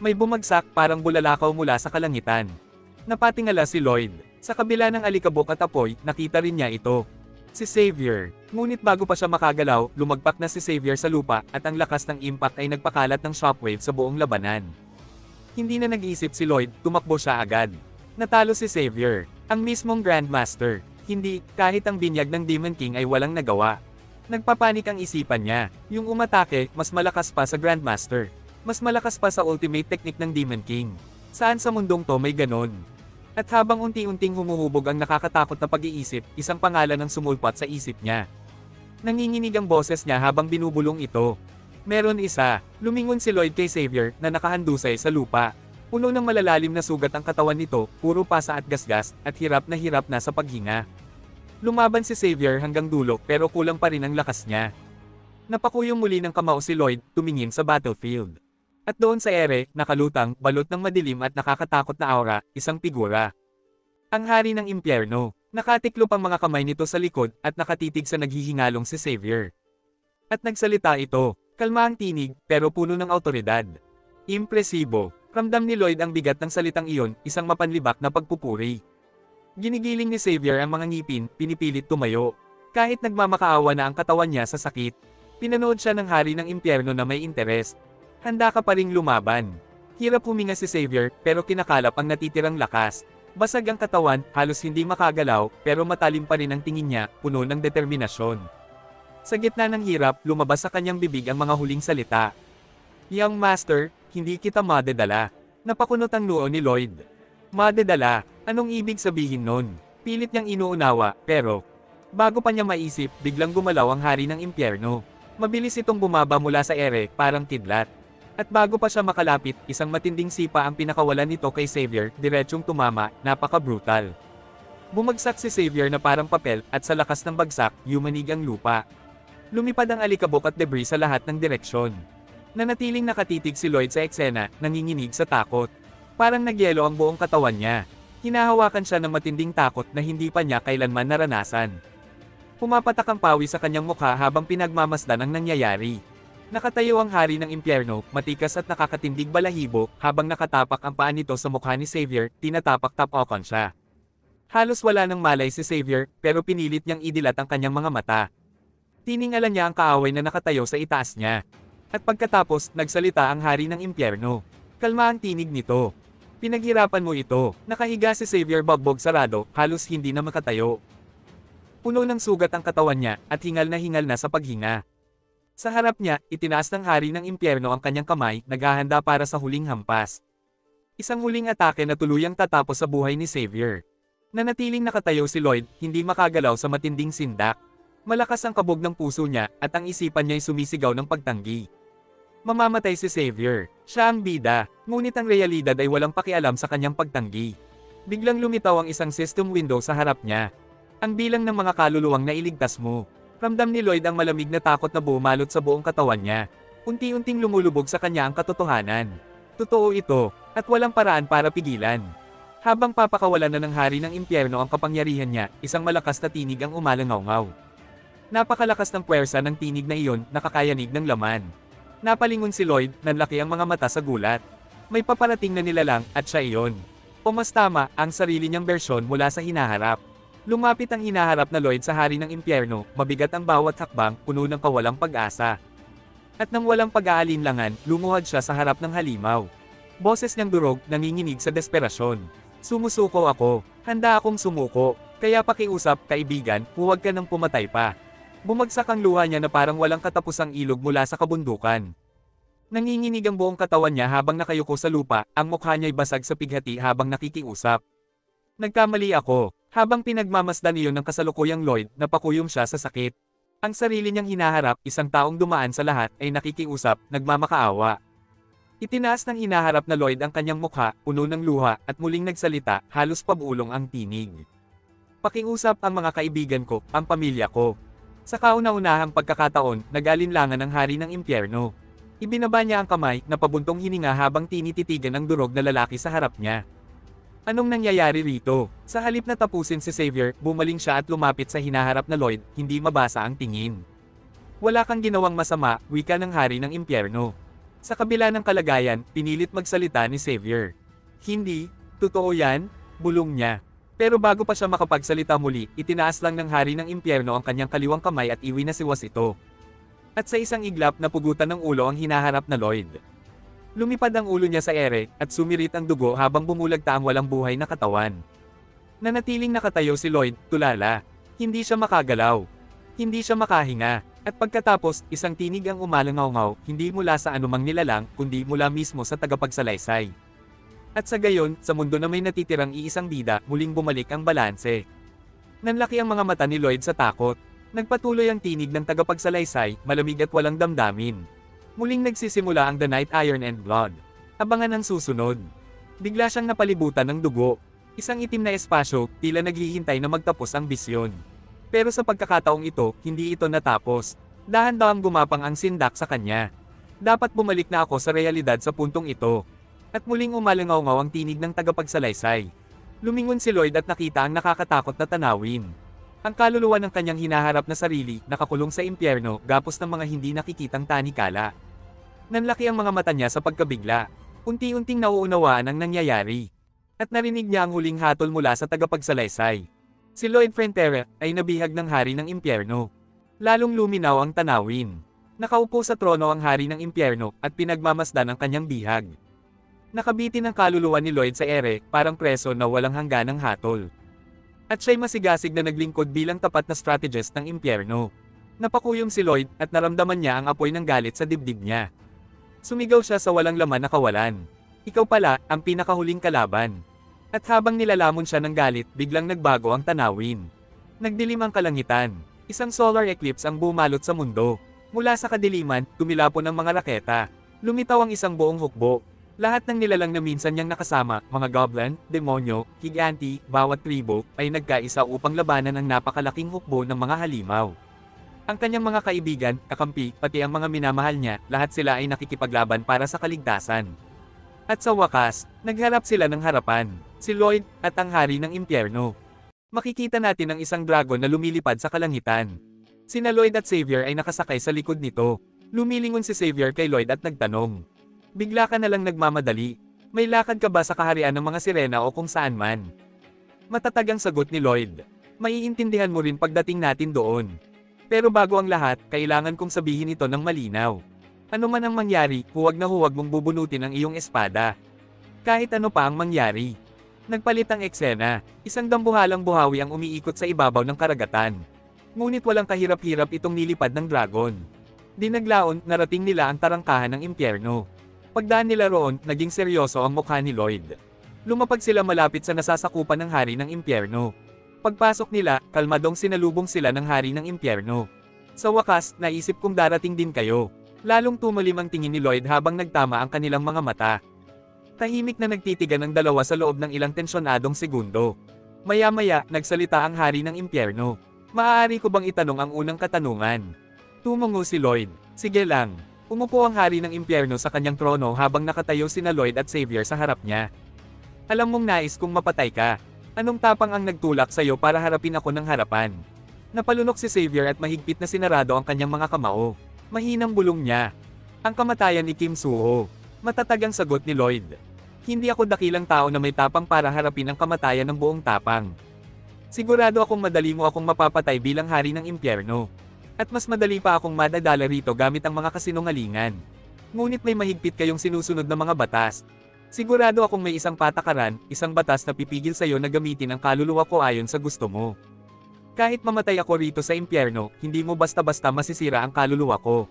May bumagsak parang bulalakaw mula sa kalangitan. Napatingala si Lloyd. Sa kabila ng alikabok at apoy, nakita rin niya ito. Si Xavier. Ngunit bago pa siya makagalaw, lumagpak na si Xavier sa lupa, at ang lakas ng impact ay nagpakalat ng shockwave sa buong labanan. Hindi na nag-iisip si Lloyd, tumakbo siya agad. Natalo si Xavier, ang mismong Grandmaster. Hindi, kahit ang binyag ng Demon King ay walang nagawa. Nagpapanik ang isipan niya. Yung umatake, mas malakas pa sa Grandmaster. Mas malakas pa sa ultimate technique ng Demon King. Saan sa mundong to may ganon? At habang unti-unting humuhubog ang nakakatakot na pag-iisip, isang pangalan ang sumulpat sa isip niya. Nanginginig ang boses niya habang binubulong ito. Meron isa. Lumingon si Lloyd kay Xavier na nakahandusay sa lupa. Puno ng malalalim na sugat ang katawan nito, puro pasa at gasgas, at hirap na sa paghinga. Lumaban si Xavier hanggang dulo pero kulang pa rin ang lakas niya. Napakuyong muli ng kamao si Lloyd, tumingin sa battlefield. At doon sa ere, nakalutang, balot ng madilim at nakakatakot na aura, isang figura. Ang hari ng impyerno. Nakatiklop ang mga kamay nito sa likod at nakatitig sa naghihingalong si Xavier. At nagsalita ito, kalma ang tinig, pero puno ng awtoridad. Impresibo. Ramdam ni Lloyd ang bigat ng salitang iyon, isang mapanlibak na pagpupuri. Ginigiling ni Xavier ang mga ngipin, pinipilit tumayo. Kahit nagmamakaawa na ang katawan niya sa sakit. Pinanood siya ng hari ng impyerno na may interes. Handa ka pa ring lumaban. Hirap huminga si Xavier, pero kinakalap ang natitirang lakas. Basag ang katawan, halos hindi makagalaw, pero matalim pa rin ang tingin niya, puno ng determinasyon. Sa gitna ng hirap, lumabas sa kanyang bibig ang mga huling salita. Young Master, hindi kita madedala. Napakunot ang noo ni Lloyd. Madedala, anong ibig sabihin nun? Pilit niyang inuunawa, pero bago pa niya maisip, biglang gumalaw ang hari ng impyerno. Mabilis itong bumaba mula sa ere, parang kidlat. At bago pa siya makalapit, isang matinding sipa ang pinakawalan nito kay Xavier, diretsyong tumama, napaka-brutal. Bumagsak si Xavier na parang papel, at sa lakas ng bagsak, yumanig ang lupa. Lumipad ang alikabok at debris sa lahat ng direksyon. Nanatiling nakatitig si Lloyd sa eksena, nanginginig sa takot. Parang nagyelo ang buong katawan niya. Hinahawakan siya ng matinding takot na hindi pa niya kailanman naranasan. Pumapatak ang pawi sa kanyang mukha habang pinagmamasdan ang nangyayari. Nakatayo ang hari ng impyerno, matikas at nakakatindig balahibo, habang nakatapak ang paa nito sa mukha ni Xavier, tinatapak-tapakan siya. Halos wala nang malay si Xavier, pero pinilit niyang idilat ang kanyang mga mata. Tiningala niya ang kaaway na nakatayo sa itaas niya. At pagkatapos, nagsalita ang hari ng impyerno. Kalma ang tinig nito. Pinaghirapan mo ito. Nakahiga si Xavier bagbog sarado, halos hindi na makatayo. Puno ng sugat ang katawan niya, at hingal na sa paghinga. Sa harap niya, itinaas ng hari ng impyerno ang kanyang kamay, naghahanda para sa huling hampas. Isang huling atake na tuluyang tatapos sa buhay ni Xavier. Nanatiling nakatayo si Lloyd, hindi makagalaw sa matinding sindak. Malakas ang kabog ng puso niya, at ang isipan niya'y sumisigaw ng pagtanggi. Mamamatay si Xavier. Siya ang bida, ngunit ang realidad ay walang pakialam sa kanyang pagtanggi. Biglang lumitaw ang isang system window sa harap niya. Ang bilang ng mga kaluluwang nailigtas mo. Ramdam ni Lloyd ang malamig na takot na bumalot sa buong katawan niya. Unti-unting lumulubog sa kanya ang katotohanan. Totoo ito, at walang paraan para pigilan. Habang papakawalan na ng hari ng impyerno ang kapangyarihan niya, isang malakas na tinig ang umalangaw-ngaw. Napakalakas ng puwersa ng tinig na iyon, nakakayanig ng laman. Napalingon si Lloyd, nanlaki ang mga mata sa gulat. May paparating na nilalang, at siya iyon. O mas tama, ang sarili niyang bersyon mula sa hinaharap. Lumapit ang hinaharap na Lloyd sa hari ng impyerno, mabigat ang bawat hakbang, puno ng kawalang pag-asa. At nang walang pag-aalinlangan, lumuhad siya sa harap ng halimaw. Boses niyang durog, nanginginig sa desperasyon. Sumusuko ako, handa akong sumuko, kaya pakiusap, kaibigan, huwag ka nang pumatay pa. Bumagsak ang luha niya na parang walang katapusang ilog mula sa kabundukan. Nanginginig ang buong katawan niya habang nakayuko sa lupa, ang mukha niya'y basag sa pighati habang nakikiusap. Nagkamali ako. Habang pinagmamasdan iyon ng kasalukuyang Lloyd, napakuyom siya sa sakit. Ang sarili niyang hinaharap, isang taong dumaan sa lahat, ay nakikiusap, nagmamakaawa. Itinaas ng hinaharap na Lloyd ang kanyang mukha, puno ng luha, at muling nagsalita, halos pabulong ang tinig. Pakiusap ang mga kaibigan ko, ang pamilya ko. Sa kauna-unahang pagkakataon, nag-alinlangan ang hari ng impyerno. Ibinaba niya ang kamay, na pabuntong hininga habang tinititigan ang durog na lalaki sa harap niya. Anong nangyayari rito? Sa halip na tapusin si Xavier, bumaling siya at lumapit sa hinaharap na Lloyd, hindi mabasa ang tingin. Wala kang ginawang masama, wika ng hari ng impyerno. Sa kabila ng kalagayan, pinilit magsalita ni Xavier. Hindi, totoo yan, bulong niya. Pero bago pa siya makapagsalita muli, itinaas lang ng hari ng impyerno ang kanyang kaliwang kamay at iwinasiwas ito. At sa isang iglap napugutan ng ulo ang hinaharap na Lloyd. Lumipad ang ulo niya sa ere, at sumirit ang dugo habang bumulagta ang walang buhay na katawan. Nanatiling nakatayo si Lloyd, tulala. Hindi siya makagalaw. Hindi siya makahinga. At pagkatapos, isang tinig ang umalangaw-ngaw, hindi mula sa anumang nilalang, kundi mula mismo sa tagapagsalaysay. At sa gayon, sa mundo na may natitirang iisang bida, muling bumalik ang balanse. Nanlaki ang mga mata ni Lloyd sa takot. Nagpatuloy ang tinig ng tagapagsalaysay, malamig at walang damdamin. Muling nagsisimula ang The Night Iron and Blood. Abangan ang susunod. Bigla siyang napalibutan ng dugo. Isang itim na espasyo, tila naghihintay na magtapos ang bisyon. Pero sa pagkakataong ito, hindi ito natapos. Dahan-dahang gumapang ang sindak sa kanya. Dapat bumalik na ako sa realidad sa puntong ito. At muling umalangaw-ngaw ang tinig ng tagapagsalaysay. Lumingon si Lloyd at nakita ang nakakatakot na tanawin. Ang kaluluwa ng kanyang hinaharap na sarili, nakakulong sa impyerno, gapos ng mga hindi nakikitang tanikala. Nanlaki ang mga mata niya sa pagkabigla. Unti-unting nauunawaan ang nangyayari. At narinig niya ang huling hatol mula sa tagapagsalaysay. Si Lloyd Frontera ay nabihag ng hari ng impyerno. Lalong luminaw ang tanawin. Nakaupo sa trono ang hari ng impyerno, at pinagmamasdan ang kanyang bihag. Nakabitin ang kaluluwa ni Lloyd sa ere, parang preso na walang hangganang hatol. At siya'y masigasig na naglingkod bilang tapat na strategist ng impyerno. Napakuyom si Lloyd, at naramdaman niya ang apoy ng galit sa dibdib niya. Sumigaw siya sa walang laman na kawalan. Ikaw pala, ang pinakahuling kalaban. At habang nilalamon siya ng galit, biglang nagbago ang tanawin. Nagdilim ang kalangitan. Isang solar eclipse ang bumalot sa mundo. Mula sa kadiliman, tumilapon ang mga raketa. Lumitaw ang isang buong hukbo. Lahat ng nilalang na minsan niyang nakasama, mga goblin, demonyo, higanti, bawat tribo, ay nagkaisa upang labanan ang napakalaking hukbo ng mga halimaw. Ang kanyang mga kaibigan, kakampi, pati ang mga minamahal niya, lahat sila ay nakikipaglaban para sa kaligtasan. At sa wakas, nagharap sila ng harapan, si Lloyd, at ang hari ng impyerno. Makikita natin ang isang dragon na lumilipad sa kalangitan. Sina Lloyd at Xavier ay nakasakay sa likod nito. Lumilingon si Xavier kay Lloyd at nagtanong. Bigla ka na lang nagmamadali. May lakad ka ba sa kaharian ng mga sirena o kung saan man? Matatag ang sagot ni Lloyd. Maiintindihan mo rin pagdating natin doon. Pero bago ang lahat, kailangan kong sabihin ito ng malinaw. Ano man ang mangyari, huwag na huwag mong bubunutin ang iyong espada. Kahit ano pa ang mangyari. Nagpalit ang eksena, isang dambuhalang buhawi ang umiikot sa ibabaw ng karagatan. Ngunit walang kahirap-hirap itong nilipad ng dragon. Dinaglaon, narating nila ang tarangkahan ng impyerno. Pagdaan nila roon, naging seryoso ang mukha ni Lloyd. Lumapag sila malapit sa nasasakupan ng hari ng impyerno. Pagpasok nila, kalmadong sinalubong sila ng hari ng impyerno. Sa wakas, naisip kong darating din kayo. Lalong tumalim ang tingin ni Lloyd habang nagtama ang kanilang mga mata. Tahimik na nagtitigan ang dalawa sa loob ng ilang tensyonadong segundo. Maya-maya, nagsalita ang hari ng impyerno. Maaari ko bang itanong ang unang katanungan? Tumungo si Lloyd. Sige lang. Umupo ang hari ng impyerno sa kanyang trono habang nakatayo sina Lloyd at Xavier sa harap niya. Alam mong nais kong mapatay ka. Anong tapang ang nagtulak sa'yo para harapin ako ng harapan? Napalunok si Xavier at mahigpit na sinarado ang kanyang mga kamao. Mahinang bulong niya. Ang kamatayan ni Kim Soo-ho. Matatag ang sagot ni Lloyd. Hindi ako dakilang tao na may tapang para harapin ang kamatayan ng buong tapang. Sigurado akong madali mo akong mapapatay bilang hari ng impyerno. At mas madali pa akong madadala rito gamit ang mga kasinungalingan. Ngunit may mahigpit kayong sinusunod na mga batas. Sigurado akong may isang patakaran, isang batas na pipigil sa'yo na gamitin ang kaluluwa ko ayon sa gusto mo. Kahit mamatay ako rito sa impyerno, hindi mo basta-basta masisira ang kaluluwa ko.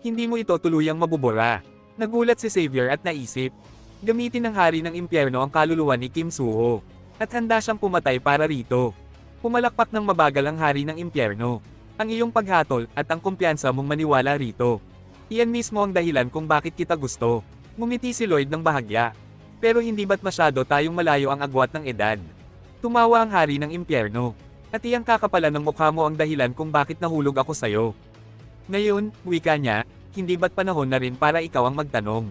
Hindi mo ito tuluyang mabubura. Nagulat si Xavier at naisip. Gamitin ng hari ng impyerno ang kaluluwa ni Kim Soo-ho. At handa siyang pumatay para rito. Pumalakpak ng mabagal ang hari ng impyerno. Ang iyong paghatol at ang kumpiyansa mong maniwala rito. Iyan mismo ang dahilan kung bakit kita gusto. Ngumiti si Lloyd ng bahagya. Pero hindi ba't masyado tayong malayo ang agwat ng edad? Tumawa ang hari ng impyerno. At iyang kakapalan ng mukha mo ang dahilan kung bakit nahulog ako sa'yo. Ngayon, wika niya, hindi ba't panahon na rin para ikaw ang magtanong?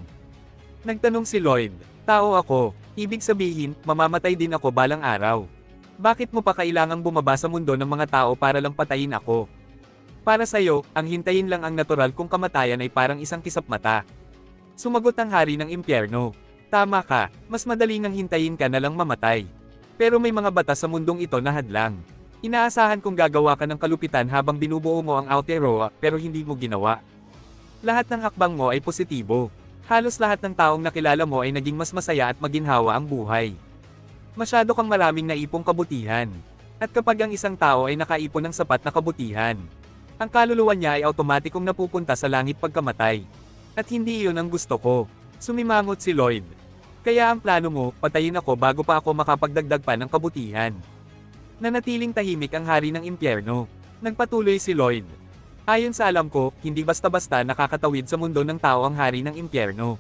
Nagtanong si Lloyd. Tao ako, ibig sabihin, mamamatay din ako balang araw. Bakit mo pa kailangang bumaba sa mundo ng mga tao para lang patayin ako? Para sa'yo, ang hintayin lang ang natural kung kamatayan ay parang isang kisap mata. Sumagot ang hari ng impyerno. Tama ka, mas madaling ang hintayin ka na lang mamatay. Pero may mga batas sa mundong ito na hadlang. Inaasahan kong gagawa ka ng kalupitan habang binubuo mo ang Aotearoa pero hindi mo ginawa. Lahat ng hakbang mo ay positibo. Halos lahat ng taong nakilala mo ay naging mas masaya at maginhawa ang buhay. Masyado kang maraming naipong kabutihan. At kapag ang isang tao ay nakaipon ng sapat na kabutihan, ang kaluluwa niya ay automatikong napupunta sa langit pagkamatay. At hindi iyon ang gusto ko. Sumimangot si Lloyd. Kaya ang plano mo, patayin ako bago pa ako makapagdagdag pa ng kabutihan. Nanatiling tahimik ang hari ng impyerno. Nagpatuloy si Lloyd. Ayon sa alam ko, hindi basta-basta nakakatawid sa mundo ng tao ang hari ng impyerno.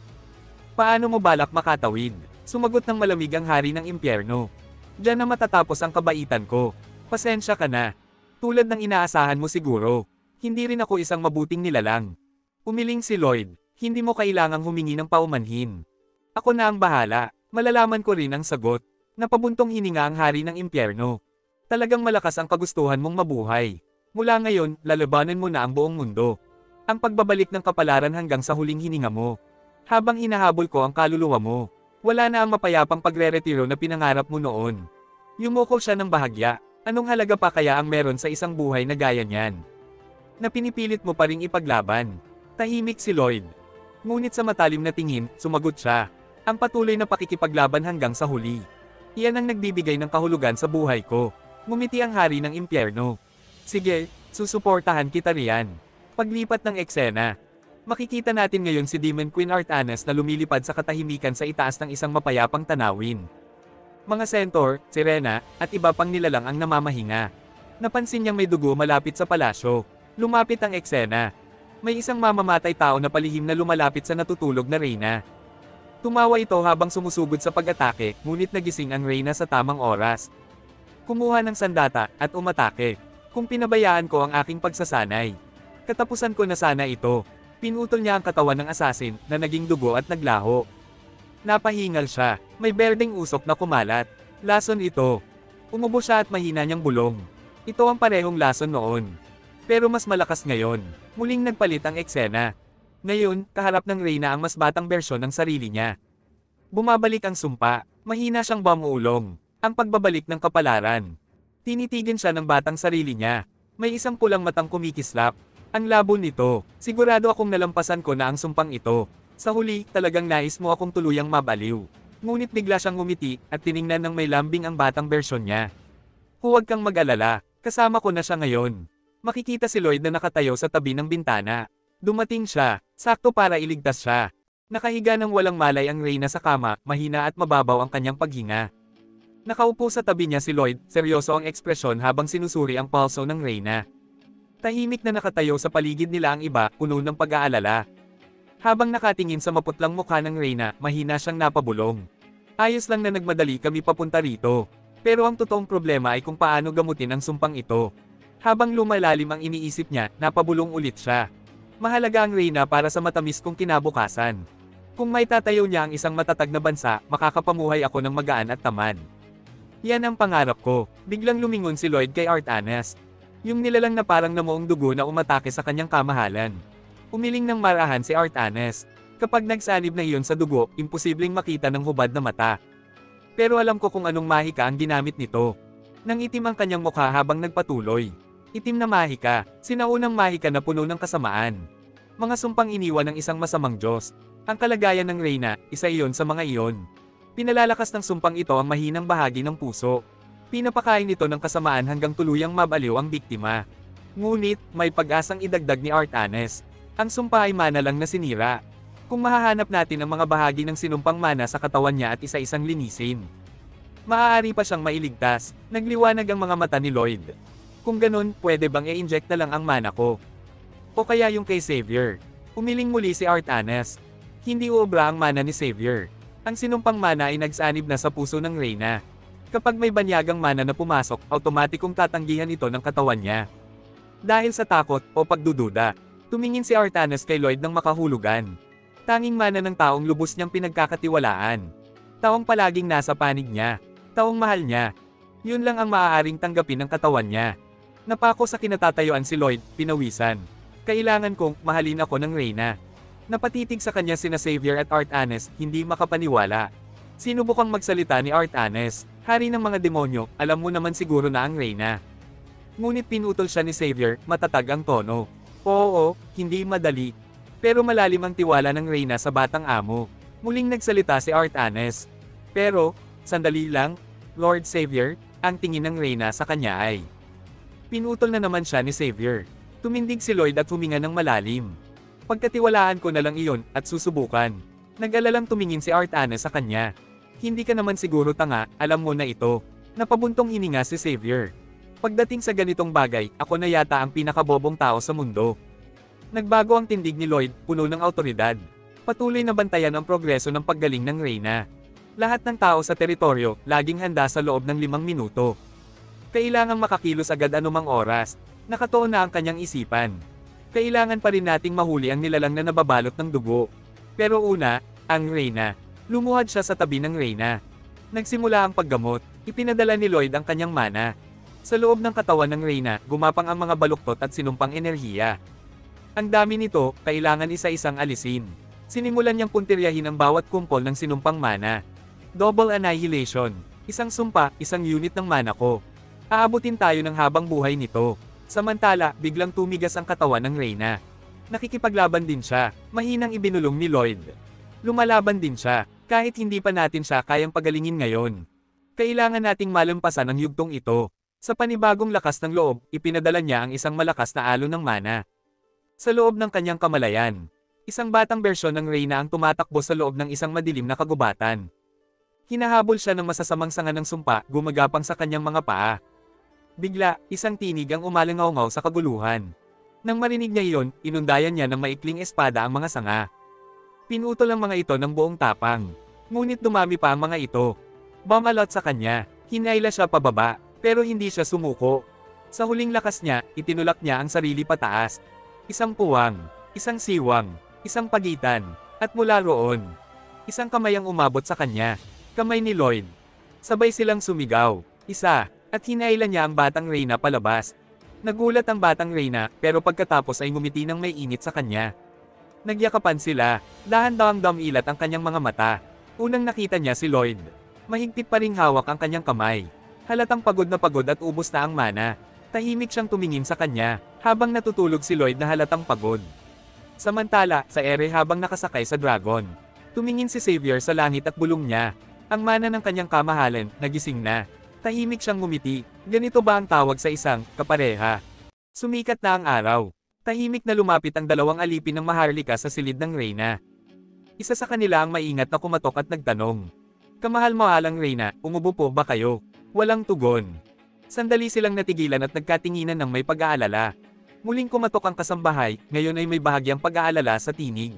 Paano mo balak makatawid? Sumagot ng malamig ang hari ng impyerno. Diyan na matatapos ang kabaitan ko. Pasensya ka na. Tulad ng inaasahan mo siguro. Hindi rin ako isang mabuting nilalang. Umiling si Lloyd. Hindi mo kailangang humingi ng paumanhin. Ako na ang bahala. Malalaman ko rin ang sagot. Napabuntong hininga ang hari ng impyerno. Talagang malakas ang kagustuhan mong mabuhay. Mula ngayon, lalabanan mo na ang buong mundo. Ang pagbabalik ng kapalaran hanggang sa huling hininga mo. Habang hinahabol ko ang kaluluwa mo, wala na ang mapayapang pagre-retiro na pinangarap mo noon. Yumuko siya ng bahagya. Anong halaga pa kaya ang meron sa isang buhay na gaya niyan? Na pinipilit mo pa ring ipaglaban. Tahimik si Lloyd. Ngunit sa matalim na tingin, sumagot siya. Ang patuloy na pakikipaglaban hanggang sa huli. Iyan ang nagbibigay ng kahulugan sa buhay ko. Ngumiti ang hari ng impyerno. Sige, susuportahan kita riyan. Paglipat ng eksena. Makikita natin ngayon si Demon Queen Artanas na lumilipad sa katahimikan sa itaas ng isang mapayapang tanawin. Mga centaur, sirena, at iba pang nilalang ang namamahinga. Napansin niyang may dugo malapit sa palasyo. Lumapit ang eksena. May isang mamamatay tao na palihim na lumalapit sa natutulog na reyna. Tumawa ito habang sumusugod sa pag-atake, ngunit nagising ang reyna sa tamang oras. Kumuha ng sandata, at umatake. Kung pinabayaan ko ang aking pagsasanay. Katapusan ko na sana ito. Pinutol niya ang katawan ng assassin, na naging dugo at naglaho. Napahingal siya, may berdeng usok na kumalat. Lason ito. Umubo siya at mahina niyang bulong. Ito ang parehong lason noon. Pero mas malakas ngayon. Muling nagpalit ang eksena. Ngayon, kaharap ng reyna ang mas batang bersyon ng sarili niya. Bumabalik ang sumpa. Mahina siyang bumuulong. Ang pagbabalik ng kapalaran. Tinitigin siya ng batang sarili niya. May isang pulang matang kumikislap. Ang labo nito. Sigurado akong nalampasan ko na ang sumpang ito. Sa huli, talagang nais mo akong tuluyang mabaliw. Ngunit bigla siyang ngumiti at tiningnan ng may lambing ang batang bersyon niya. Huwag kang mag-alala, kasama ko na siya ngayon. Makikita si Lloyd na nakatayo sa tabi ng bintana. Dumating siya, sakto para iligtas siya. Nakahiga ng walang malay ang Reyna sa kama, mahina at mababaw ang kanyang paghinga. Nakaupo sa tabi niya si Lloyd, seryoso ang ekspresyon habang sinusuri ang pulso ng Reyna. Tahimik na nakatayo sa paligid nila ang iba, puno ng pag-aalala. Habang nakatingin sa maputlang mukha ng Reyna, mahina siyang napabulong. Ayos lang na nagmadali kami papunta rito. Pero ang totoong problema ay kung paano gamutin ang sumpang ito. Habang lumalalim ang iniisip niya, napabulong ulit siya. Mahalaga ang Reyna para sa matamis kong kinabukasan. Kung may tatayo niya ang isang matatag na bansa, makakapamuhay ako ng magaan at tamad. Yan ang pangarap ko. Biglang lumingon si Lloyd kay Artanes. Yung nilalang na parang namuong dugo na umatake sa kanyang kamahalan. Umiling ng marahan si Artanes. Kapag nagsanib na iyon sa dugo, imposibleng makita ng hubad na mata. Pero alam ko kung anong mahika ang ginamit nito. Nang itim ang kanyang mukha habang nagpatuloy. Itim na mahika, sinaunang mahika na puno ng kasamaan. Mga sumpang iniwan ng isang masamang Diyos. Ang kalagayan ng Reyna, isa iyon sa mga iyon. Pinalalakas ng sumpang ito ang mahinang bahagi ng puso. Pinapakain ito ng kasamaan hanggang tuluyang mabaliw ang biktima. Ngunit, may pag-asang idagdag ni Artanes. Ang sumpa ay mana lang na sinira. Kung mahahanap natin ang mga bahagi ng sinumpang mana sa katawan niya at isa-isang linisin, maaari pa siyang mailigtas. Nagliwanag ang mga mata ni Lloyd. Kung ganun, pwede bang i-inject na lang ang mana ko? O kaya yung kay Xavier? Umiling muli si Artanes. Hindi uobra ang mana ni Xavier. Ang sinumpang mana ay nagsanib na sa puso ng Reyna. Kapag may banyagang mana na pumasok, automatikong tatanggihan ito ng katawan niya. Dahil sa takot o pagdududa, tumingin si Artanes kay Lloyd ng makahulugan. Tanging mana ng taong lubos niyang pinagkakatiwalaan. Taong palaging nasa panig niya. Taong mahal niya. Yun lang ang maaaring tanggapin ng katawan niya. Napako sa kinatatayuan si Lloyd, pinawisan. Kailangan kong mahalin ako ng Reyna. Napatitig sa kanya sina Xavier at Artanes, hindi makapaniwala. Sinubukang magsalita ni Artanes, hari ng mga demonyo, alam mo naman siguro na ang Reyna. Ngunit pinutol siya ni Xavier, matatag ang tono. Oo, hindi madali. Pero malalim ang tiwala ng Reyna sa batang amo. Muling nagsalita si Artanes. Pero, sandali lang, Lord Xavier, ang tingin ng Reyna sa kanya ay. Pinutol na naman siya ni Xavier. Tumindig si Lloyd at huminga ng malalim. Pagkatiwalaan ko na lang iyon, at susubukan. Nag-alalang tumingin si Artanes sa kanya. Hindi ka naman siguro tanga, alam mo na ito. Napabuntong hininga si Xavier. Pagdating sa ganitong bagay, ako na yata ang pinakabobong tao sa mundo. Nagbago ang tindig ni Lloyd, puno ng awtoridad. Patuloy na bantayan ang progreso ng paggaling ng Reyna. Lahat ng tao sa teritoryo, laging handa sa loob ng 5 minuto. Kailangang makakilos agad anumang oras. Nakatuon na ang kanyang isipan. Kailangan pa rin nating mahuli ang nilalang na nababalot ng dugo. Pero una, ang Reyna. Lumuhad siya sa tabi ng Reyna. Nagsimula ang paggamot. Ipinadala ni Lloyd ang kanyang mana. Sa loob ng katawan ng Reyna, gumapang ang mga baluktot at sinumpang enerhiya. Ang dami nito, kailangan isa-isang alisin. Sinimulan niyang puntiryahin ang bawat kumpol ng sinumpang mana. Double annihilation. Isang sumpa, isang unit ng mana ko. Aabutin tayo ng habang buhay nito. Samantala, biglang tumigas ang katawan ng Reyna. Nakikipaglaban din siya, mahinang ibinulong ni Lloyd. Lumalaban din siya, kahit hindi pa natin siya kayang pagalingin ngayon. Kailangan nating malampasan ang yugtong ito. Sa panibagong lakas ng loob, ipinadala niya ang isang malakas na alon ng mana. Sa loob ng kanyang kamalayan, isang batang bersyon ng Reyna ang tumatakbo sa loob ng isang madilim na kagubatan. Hinahabol siya ng masasamang sanga ng sumpa, gumagapang sa kanyang mga paa. Bigla, isang tinig ang umalangaw-ngaw sa kaguluhan. Nang marinig niya iyon, inundayan niya ng maikling espada ang mga sanga. Pinutol ang mga ito ng buong tapang. Ngunit dumami pa ang mga ito. Bumalot sa kanya, hinayla siya pababa, pero hindi siya sumuko. Sa huling lakas niya, itinulak niya ang sarili pataas. Isang puwang, isang siwang, isang pagitan, at mula roon, isang kamay ang umabot sa kanya. Kamay ni Lloyd. Sabay silang sumigaw, isa, at hinailan niya ang batang Reyna palabas. Nagulat ang batang Reyna, pero pagkatapos ay ngumiti ng may init sa kanya. Nagyakapan sila, dahan-dahang dumilat ang kanyang mga mata. Unang nakita niya si Lloyd. Mahigpit pa ring hawak ang kanyang kamay. Halatang pagod na pagod at ubos na ang mana. Tahimik siyang tumingin sa kanya, habang natutulog si Lloyd na halatang pagod. Samantala, sa ere habang nakasakay sa dragon, tumingin si Xavier sa langit at bulong niya. Ang mana ng kanyang kamahalan, nagising na. Tahimik siyang ngumiti. Ganito ba ang tawag sa isang kapareha? Sumikat na ang araw. Tahimik na lumapit ang dalawang alipin ng maharlika sa silid ng Reyna. Isa sa kanila ang maingat na kumatok at nagtanong. Kamahal-mahalang Reyna, umubo po ba kayo? Walang tugon. Sandali silang natigilan at nagkatinginan ng may pag-aalala. Muling kumatok ang kasambahay, ngayon ay may bahagyang pag-aalala sa tinig.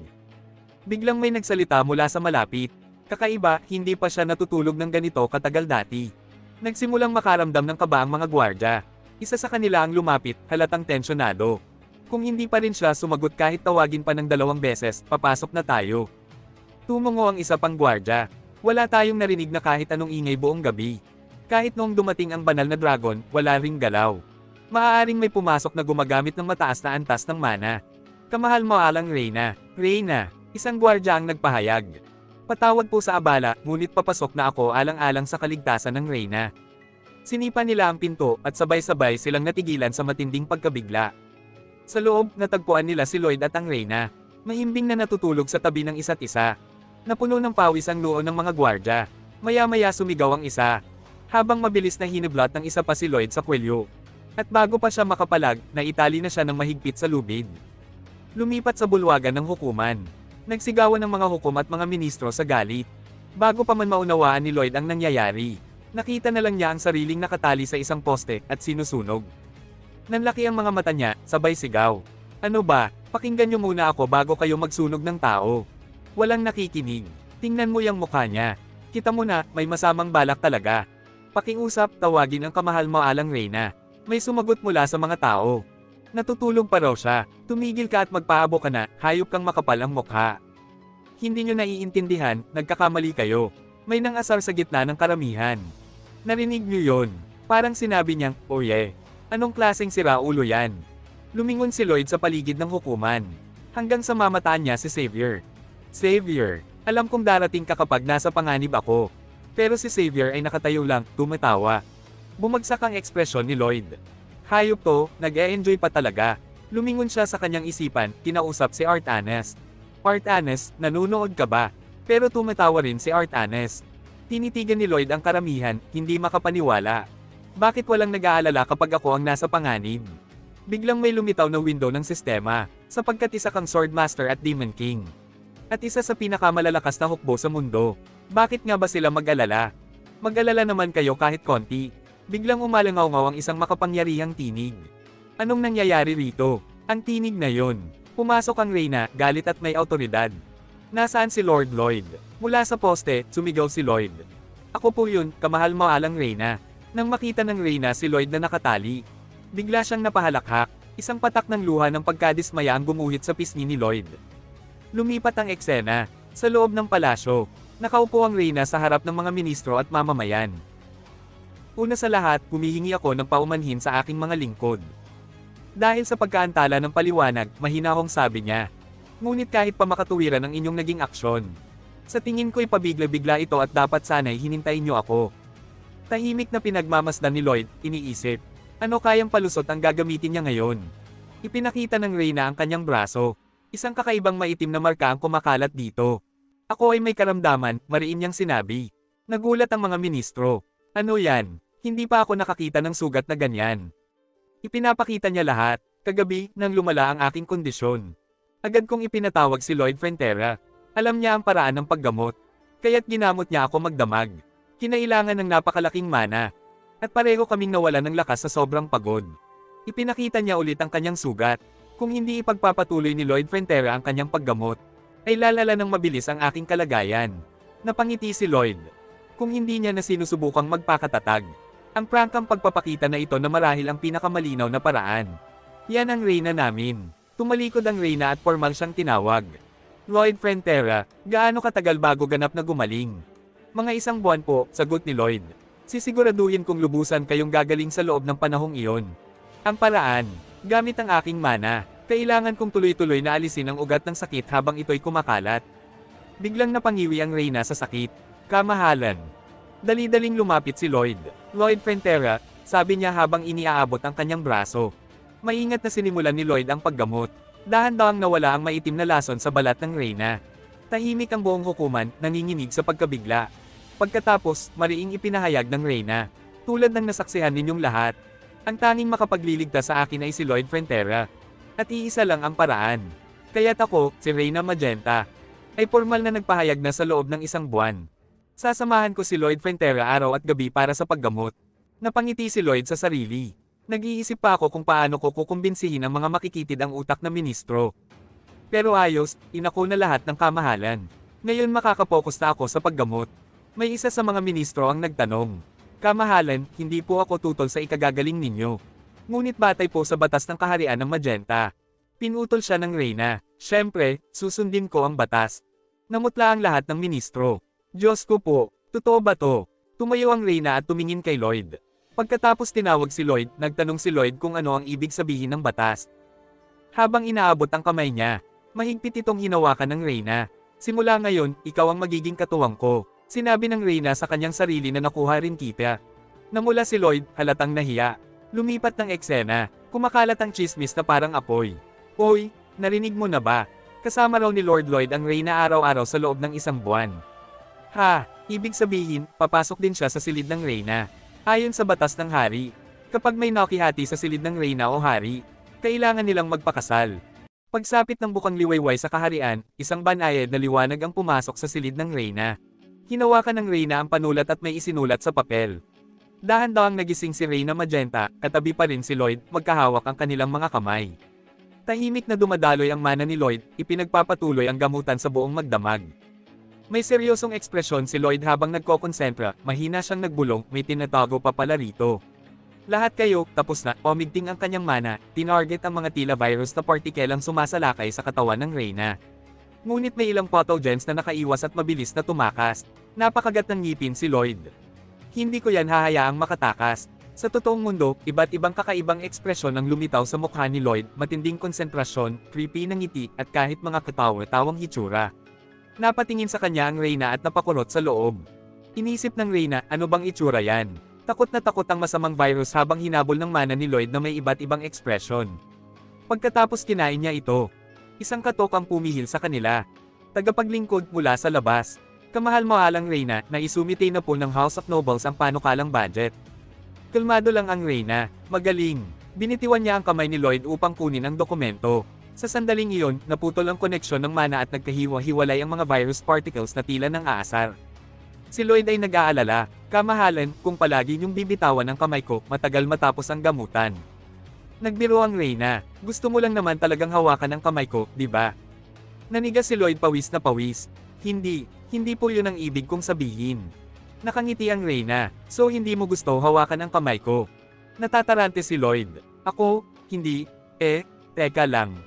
Biglang may nagsalita mula sa malapit. Kakaiba, hindi pa siya natutulog ng ganito katagal dati. Nagsimulang makaramdam ng kaba ang mga gwardya. Isa sa kanila ang lumapit, halatang tensyonado. Kung hindi pa rin siya sumagot kahit tawagin pa ng 2 beses, papasok na tayo. Tumungo ang isa pang gwardya. Wala tayong narinig na kahit anong ingay buong gabi. Kahit noong dumating ang banal na dragon, wala ring galaw. Maaaring may pumasok na gumagamit ng mataas na antas ng mana. Kamahal-mahalang Reyna. Reyna, isang gwardya ang nagpahayag. Patawag po sa abala, ngunit papasok na ako alang-alang sa kaligtasan ng Reyna. Sinipa nila ang pinto at sabay-sabay silang natigilan sa matinding pagkabigla. Sa loob, natagpuan nila si Lloyd at ang Reyna. Mahimbing na natutulog sa tabi ng isa't isa. Napuno ng pawis ang noo ng mga gwardya. Maya-maya sumigaw ang isa. Habang mabilis na hiniblot ng isa pa si Lloyd sa kwelyo. At bago pa siya makapalag, naitali na siya ng mahigpit sa lubid. Lumipat sa bulwagan ng hukuman. Nagsigawan ng mga hukom at mga ministro sa galit. Bago pa man maunawaan ni Lloyd ang nangyayari, nakita na lang niya ang sariling nakatali sa isang poste at sinusunog. Nanlaki ang mga mata niya, sabay sigaw. Ano ba, pakinggan niyo muna ako bago kayo magsunog ng tao. Walang nakikinig. Tingnan mo yung mukha niya. Kita mo na, may masamang balak talaga. Pakiusap, tawagin ang kamahal-mahalang Reyna. May sumagot mula sa mga tao. Natutulog pa raw siya. Tumigil ka at magpaabo ka na, hayop kang makapal ang mukha. Hindi nyo naiintindihan, nagkakamali kayo. May nangasar sa gitna ng karamihan. Narinig nyo yon. Parang sinabi niyang, oh yeah. Anong klaseng siraulo yan? Lumingon si Lloyd sa paligid ng hukuman. Hanggang sa mamataan niya si Xavier. Xavier, alam kong darating ka kapag nasa panganib ako. Pero si Xavier ay nakatayo lang, tumatawa. Bumagsak ang ekspresyon ni Lloyd. Hayop to, nag-e-enjoy pa talaga. Lumingon siya sa kanyang isipan, kinausap si Artanes. Artanes, nanunood ka ba? Pero tumatawa rin si Artanes. Tinitigan ni Lloyd ang karamihan, hindi makapaniwala. Bakit walang nag-aalala kapag ako ang nasa panganib? Biglang may lumitaw na window ng sistema, sapagkat isa kang Swordmaster at Demon King. At isa sa pinakamalalakas na hukbo sa mundo. Bakit nga ba sila mag-alala? Mag-alala naman kayo kahit konti. Biglang umalangaw-ngaw ang isang makapangyarihang tinig. Anong nangyayari rito? Ang tinig na yon. Pumasok ang Reyna, galit at may autoridad. Nasaan si Lord Lloyd? Mula sa poste, sumigaw si Lloyd. Ako po yun, kamahal-mahalang Reyna. Nang makita ng Reyna si Lloyd na nakatali, bigla siyang napahalakhak. Isang patak ng luha ng pagkadismaya ang gumuhit sa pisngi ni Lloyd. Lumipat ang eksena. Sa loob ng palasyo, nakaupo ang Reyna sa harap ng mga ministro at mamamayan. Una sa lahat, humihingi ako ng paumanhin sa aking mga lingkod. Dahil sa pagkaantala ng paliwanag, mahinahong sabi niya. Ngunit kahit pa makatuwiran ang inyong naging aksyon. Sa tingin ko'y pabigla-bigla ito at dapat sana'y hinintayin niyo ako. Tahimik na pinagmamasdan ni Lloyd, iniisip. Ano kayang palusot ang gagamitin niya ngayon? Ipinakita ng Reyna ang kanyang braso. Isang kakaibang maitim na marka ang kumakalat dito. Ako ay may karamdaman, mariin niyang sinabi. Nagulat ang mga ministro. Ano yan? Hindi pa ako nakakita ng sugat na ganyan. Ipinapakita niya lahat. Kagabi, nang lumala ang aking kondisyon. Agad kong ipinatawag si Lloyd Frontera. Alam niya ang paraan ng paggamot. Kaya't ginamot niya ako magdamag. Kinailangan ng napakalaking mana. At pareho kaming nawalan ng lakas sa sobrang pagod. Ipinakita niya ulit ang kanyang sugat. Kung hindi ipagpapatuloy ni Lloyd Frontera ang kanyang paggamot, ay lalala ng mabilis ang aking kalagayan. Napangiti si Lloyd. Kung hindi niya na sinusubukang magpakatatag. Ang prangkang pagpapakita na ito na marahil ang pinakamalinaw na paraan. Yan ang Reyna namin. Tumalikod ang Reyna at formal siyang tinawag. Lloyd Frontera, gaano katagal bago ganap na gumaling? Mga 1 buwan po, sagot ni Lloyd. Sisiguraduhin kong lubusan kayong gagaling sa loob ng panahong iyon. Ang paraan, gamit ang aking mana, kailangan kong tuloy-tuloy na alisin ang ugat ng sakit habang ito'y kumakalat. Biglang napangiwi ang Reyna sa sakit. Kamahalan. Dali-daling lumapit si Lloyd. Lloyd Frontera, sabi niya habang iniaabot ang kanyang braso. Maingat na sinimulan ni Lloyd ang paggamot. Dahan-dahang nawala ang maitim na lason sa balat ng Reyna. Tahimik ang buong hukuman, nanginginig sa pagkabigla. Pagkatapos, mariing ipinahayag ng Reyna. Tulad ng nasaksihan ninyong lahat, ang tanging makapagliligtas sa akin ay si Lloyd Frontera. At iisa lang ang paraan. Kaya't ako, si Reyna Magenta, ay formal na nagpahayag na sa loob ng 1 buwan. Sasamahan ko si Lloyd Frontera araw at gabi para sa paggamot. Napangiti si Lloyd sa sarili. Nag-iisip pa ako kung paano ko kukumbinsihin ang mga makikitid ang utak na ministro. Pero ayos, inako na lahat ng kamahalan. Ngayon makakapokus na ako sa paggamot. May isa sa mga ministro ang nagtanong. Kamahalan, hindi po ako tutol sa ikagagaling ninyo. Ngunit batay po sa batas ng kaharian ng Magenta. Pinutol siya ng Reyna. Siyempre, susundin ko ang batas. Namutla ang lahat ng ministro. Diyos ko po, totoo ba to? Tumayo ang Reyna at tumingin kay Lloyd. Pagkatapos tinawag si Lloyd, nagtanong si Lloyd kung ano ang ibig sabihin ng batas. Habang inaabot ang kamay niya, mahigpit itong hinawakan ng Reyna. Simula ngayon, ikaw ang magiging katuwang ko. Sinabi ng Reyna sa kanyang sarili na nakuha rin kita. Namula si Lloyd, halatang nahiya. Lumipat ng eksena, kumakalat ang chismis na parang apoy. Oy, narinig mo na ba? Kasama raw ni Lord Lloyd ang Reyna araw-araw sa loob ng 1 buwan. Ha, ibig sabihin, papasok din siya sa silid ng Reyna. Ayon sa batas ng hari, kapag may nakihati sa silid ng Reyna o hari, kailangan nilang magpakasal. Pagsapit ng bukang liwayway sa kaharian, isang banayad na liwanag ang pumasok sa silid ng Reyna. Hinawakan ng Reyna ang panulat at may isinulat sa papel. Dahan-dahang nagising si Reyna Magenta, katabi pa rin si Lloyd, magkahawak ang kanilang mga kamay. Tahimik na dumadaloy ang mana ni Lloyd, ipinagpapatuloy ang gamutan sa buong magdamag. May seryosong ekspresyon si Lloyd habang nagkokonsentra, mahina siyang nagbulong, may tinatago pa pala rito. Lahat kayo, tapos na, pumigting ang kanyang mana, tinarget ang mga tila virus na partikelang sumasalakay sa katawan ng Reyna. Ngunit may ilang pathogens na nakaiwas at mabilis na tumakas. Napakagat ng ngipin si Lloyd. Hindi ko yan hahayaang makatakas. Sa totoong mundo, iba't ibang kakaibang ekspresyon ang lumitaw sa mukha ni Lloyd, matinding konsentrasyon, creepy na ngiti, at kahit mga katawa-tawang hitsura. Napatingin sa kanya ang Reyna at napakurot sa loob. Inisip ng Reyna, ano bang itsura yan? Takot na takot ang masamang virus habang hinabol ng mana ni Lloyd na may iba't ibang ekspresyon. Pagkatapos kinain niya ito. Isang katok ang pumihil sa kanila. Tagapaglingkod mula sa labas. Kamahal-mahalang Reyna, na isumite na po ng House of Nobles ang panukalang budget. Kalmado lang ang Reyna, magaling. Binitiwan niya ang kamay ni Lloyd upang kunin ang dokumento. Sa sandaling iyon, naputol ang koneksyon ng mana at nagkahiwa-hiwalay ang mga virus particles na tila ng aasar. Si Lloyd ay nag-aalala, kamahalan, kung palagi niyong bibitawan ang kamay ko, matagal matapos ang gamutan. Nagbiro ang Reyna, gusto mo lang naman talagang hawakan ang kamay ko, di ba? Nanigas si Lloyd pawis na pawis. Hindi po yun ang ibig kong sabihin. Nakangiti ang Reyna, so hindi mo gusto hawakan ang kamay ko. Natatarante si Lloyd. Ako, hindi, teka lang.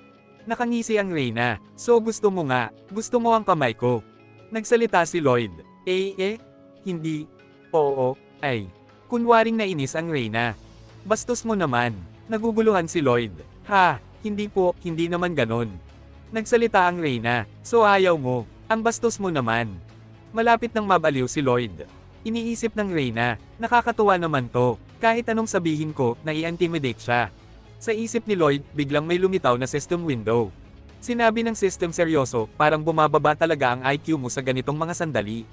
Nakangisi ang Reyna, so gusto mo ang kamay ko. Nagsalita si Lloyd, hindi, oo, ay. Kunwaring nainis ang Reyna. Bastos mo naman. Naguguluhan si Lloyd. Ha, hindi naman ganon. Nagsalita ang Reyna, so ayaw mo, ang bastos mo naman. Malapit nang mabaliw si Lloyd. Iniisip ng Reyna, nakakatuwa naman to, kahit anong sabihin ko, nai-intimidate siya. Sa isip ni Lloyd, biglang may lumitaw na system window. Sinabi ng system seryoso, parang bumababa talaga ang IQ mo sa ganitong mga sandali.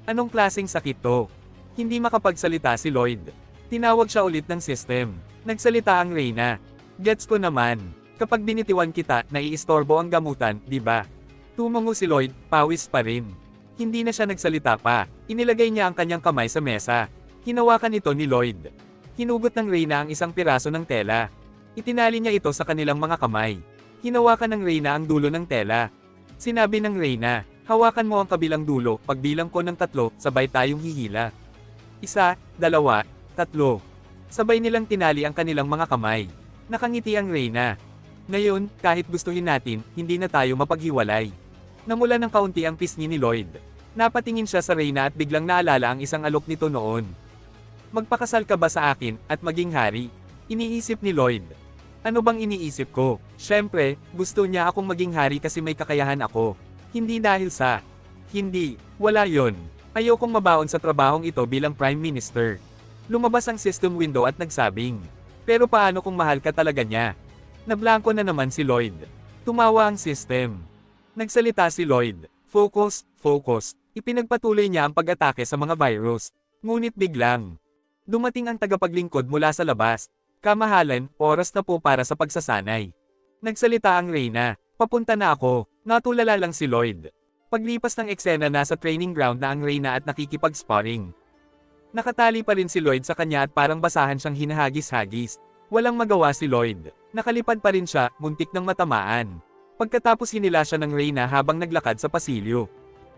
Anong klaseng sakit to? Hindi makapagsalita si Lloyd. Tinawag siya ulit ng system. Nagsalita ang Reyna. Gets ko naman. Kapag binitiwan kita, naiistorbo ang gamutan, di ba? Tumango si Lloyd, pawis pa rin. Hindi na siya nagsalita pa. Inilagay niya ang kanyang kamay sa mesa. Hinawakan ito ni Lloyd. Hinugot ng Reyna ang isang piraso ng tela. Itinali niya ito sa kanilang mga kamay. Hinawakan ng Reyna ang dulo ng tela. Sinabi ng Reyna, hawakan mo ang kabilang dulo, pagbilang ko ng 3, sabay tayong hihila. 1, 2, 3. Sabay nilang tinali ang kanilang mga kamay. Nakangiti ang Reyna. Ngayon, kahit gustuhin natin, hindi na tayo mapaghiwalay. Namula ng kaunti ang pisngi ni Lloyd. Napatingin siya sa Reyna at biglang naalala ang isang alok nito noon. Magpakasal ka ba sa akin, at maging hari? Iniisip ni Lloyd. Ano bang iniisip ko? Siyempre, gusto niya akong maging hari kasi may kakayahan ako. Hindi dahil sa... Hindi, wala yon. Ayokong mabaon sa trabahong ito bilang Prime Minister. Lumabas ang system window at nagsabing, "Pero paano kung mahal ka talaga niya?" Nablangko na naman si Lloyd. Tumawa ang system. Nagsalita si Lloyd. Focus, focus. Ipinagpatuloy niya ang pag-atake sa mga virus. Ngunit biglang, dumating ang tagapaglingkod mula sa labas. "Kamahalan, oras na po para sa pagsasanay." Nagsalita ang Reyna. "Papunta na ako." Natulala lang si Lloyd. Paglipas ng eksena, nasa training ground na ang Reyna at nakikipag-sparring. Nakatali pa rin si Lloyd sa kanya at parang basahan siyang hinahagis-hagis. Walang magawa si Lloyd. Nakalipad pa rin siya, muntik ng matamaan. Pagkatapos hinila siya ng Reyna habang naglakad sa pasilyo.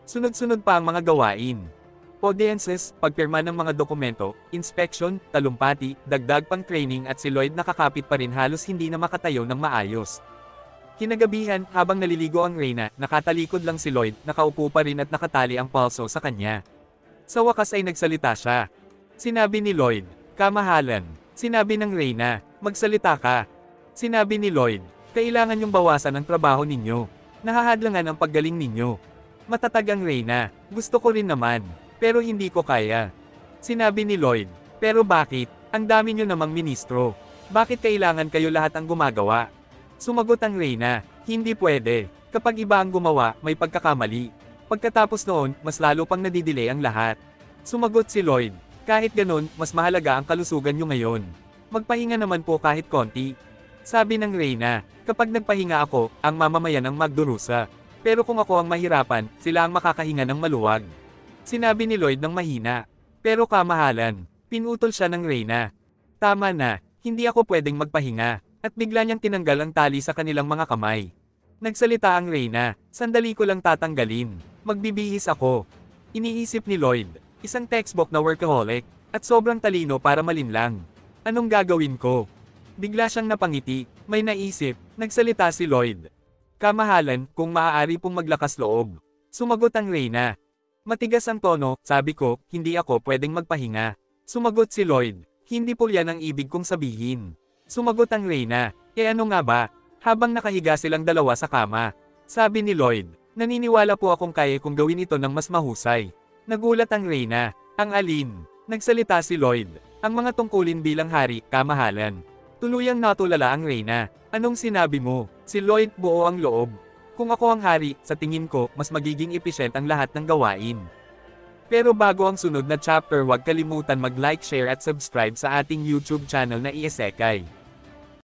Sunod-sunod pa ang mga gawain. Audiences, pagpirma ng mga dokumento, inspection, talumpati, dagdag pang training at si Lloyd nakakapit pa rin, halos hindi na makatayo ng maayos. Kinagabihan, habang naliligo ang Reyna, nakatalikod lang si Lloyd, nakaupo pa rin at nakatali ang pulso sa kanya. Sa wakas ay nagsalita siya. Sinabi ni Lloyd, "Kamahalan." Sinabi ng Reyna, "Magsalita ka." Sinabi ni Lloyd, "Kailangan yung bawasan ang trabaho ninyo. Nahahadlangan ang paggaling ninyo." Matatag ang Reyna, "Gusto ko rin naman. Pero hindi ko kaya." Sinabi ni Lloyd, "Pero bakit? Ang dami nyo namang ministro. Bakit kailangan kayo lahat ang gumagawa?" Sumagot ang Reyna, "Hindi pwede. Kapag iba ang gumawa, may pagkakamali." Pagkatapos noon, mas lalo pang nadidelay ang lahat. Sumagot si Lloyd, "Kahit ganun, mas mahalaga ang kalusugan nyo ngayon. Magpahinga naman po kahit konti." Sabi ng Reyna, "Kapag nagpahinga ako, ang mamamayan ang magdurusa. Pero kung ako ang mahirapan, sila ang makakahinga ng maluwag." Sinabi ni Lloyd ng mahina, "Pero kamahalan." Pinutol siya ng Reyna. "Tama na, hindi ako pwedeng magpahinga." At bigla niyang tinanggal ang tali sa kanilang mga kamay. Nagsalita ang Reyna, "Sandali ko lang tatanggalin. Magbibihis ako." Iniisip ni Lloyd, isang textbook na workaholic, at sobrang talino para malinlang. "Anong gagawin ko?" Bigla siyang napangiti, may naisip, nagsalita si Lloyd. "Kamahalan, kung maaari pong maglakas loob." Sumagot ang Reyna. Matigas ang tono, "Sabi ko, hindi ako pwedeng magpahinga." Sumagot si Lloyd, "Hindi po yan ang ibig kong sabihin." Sumagot ang Reyna, ano nga ba?" Habang nakahiga silang dalawa sa kama. Sabi ni Lloyd, "Naniniwala po akong kaya kong gawin ito ng mas mahusay." Nagulat ang Reyna, "Ang alin?" Nagsalita si Lloyd, "Ang mga tungkulin bilang hari, kamahalan." Tuluyang natulala ang Reyna, "Anong sinabi mo?" Si Lloyd, buo ang loob. "Kung ako ang hari, sa tingin ko, mas magiging efficient ang lahat ng gawain." Pero bago ang sunod na chapter, huwag kalimutan mag-like, share at subscribe sa ating YouTube channel na Isekai.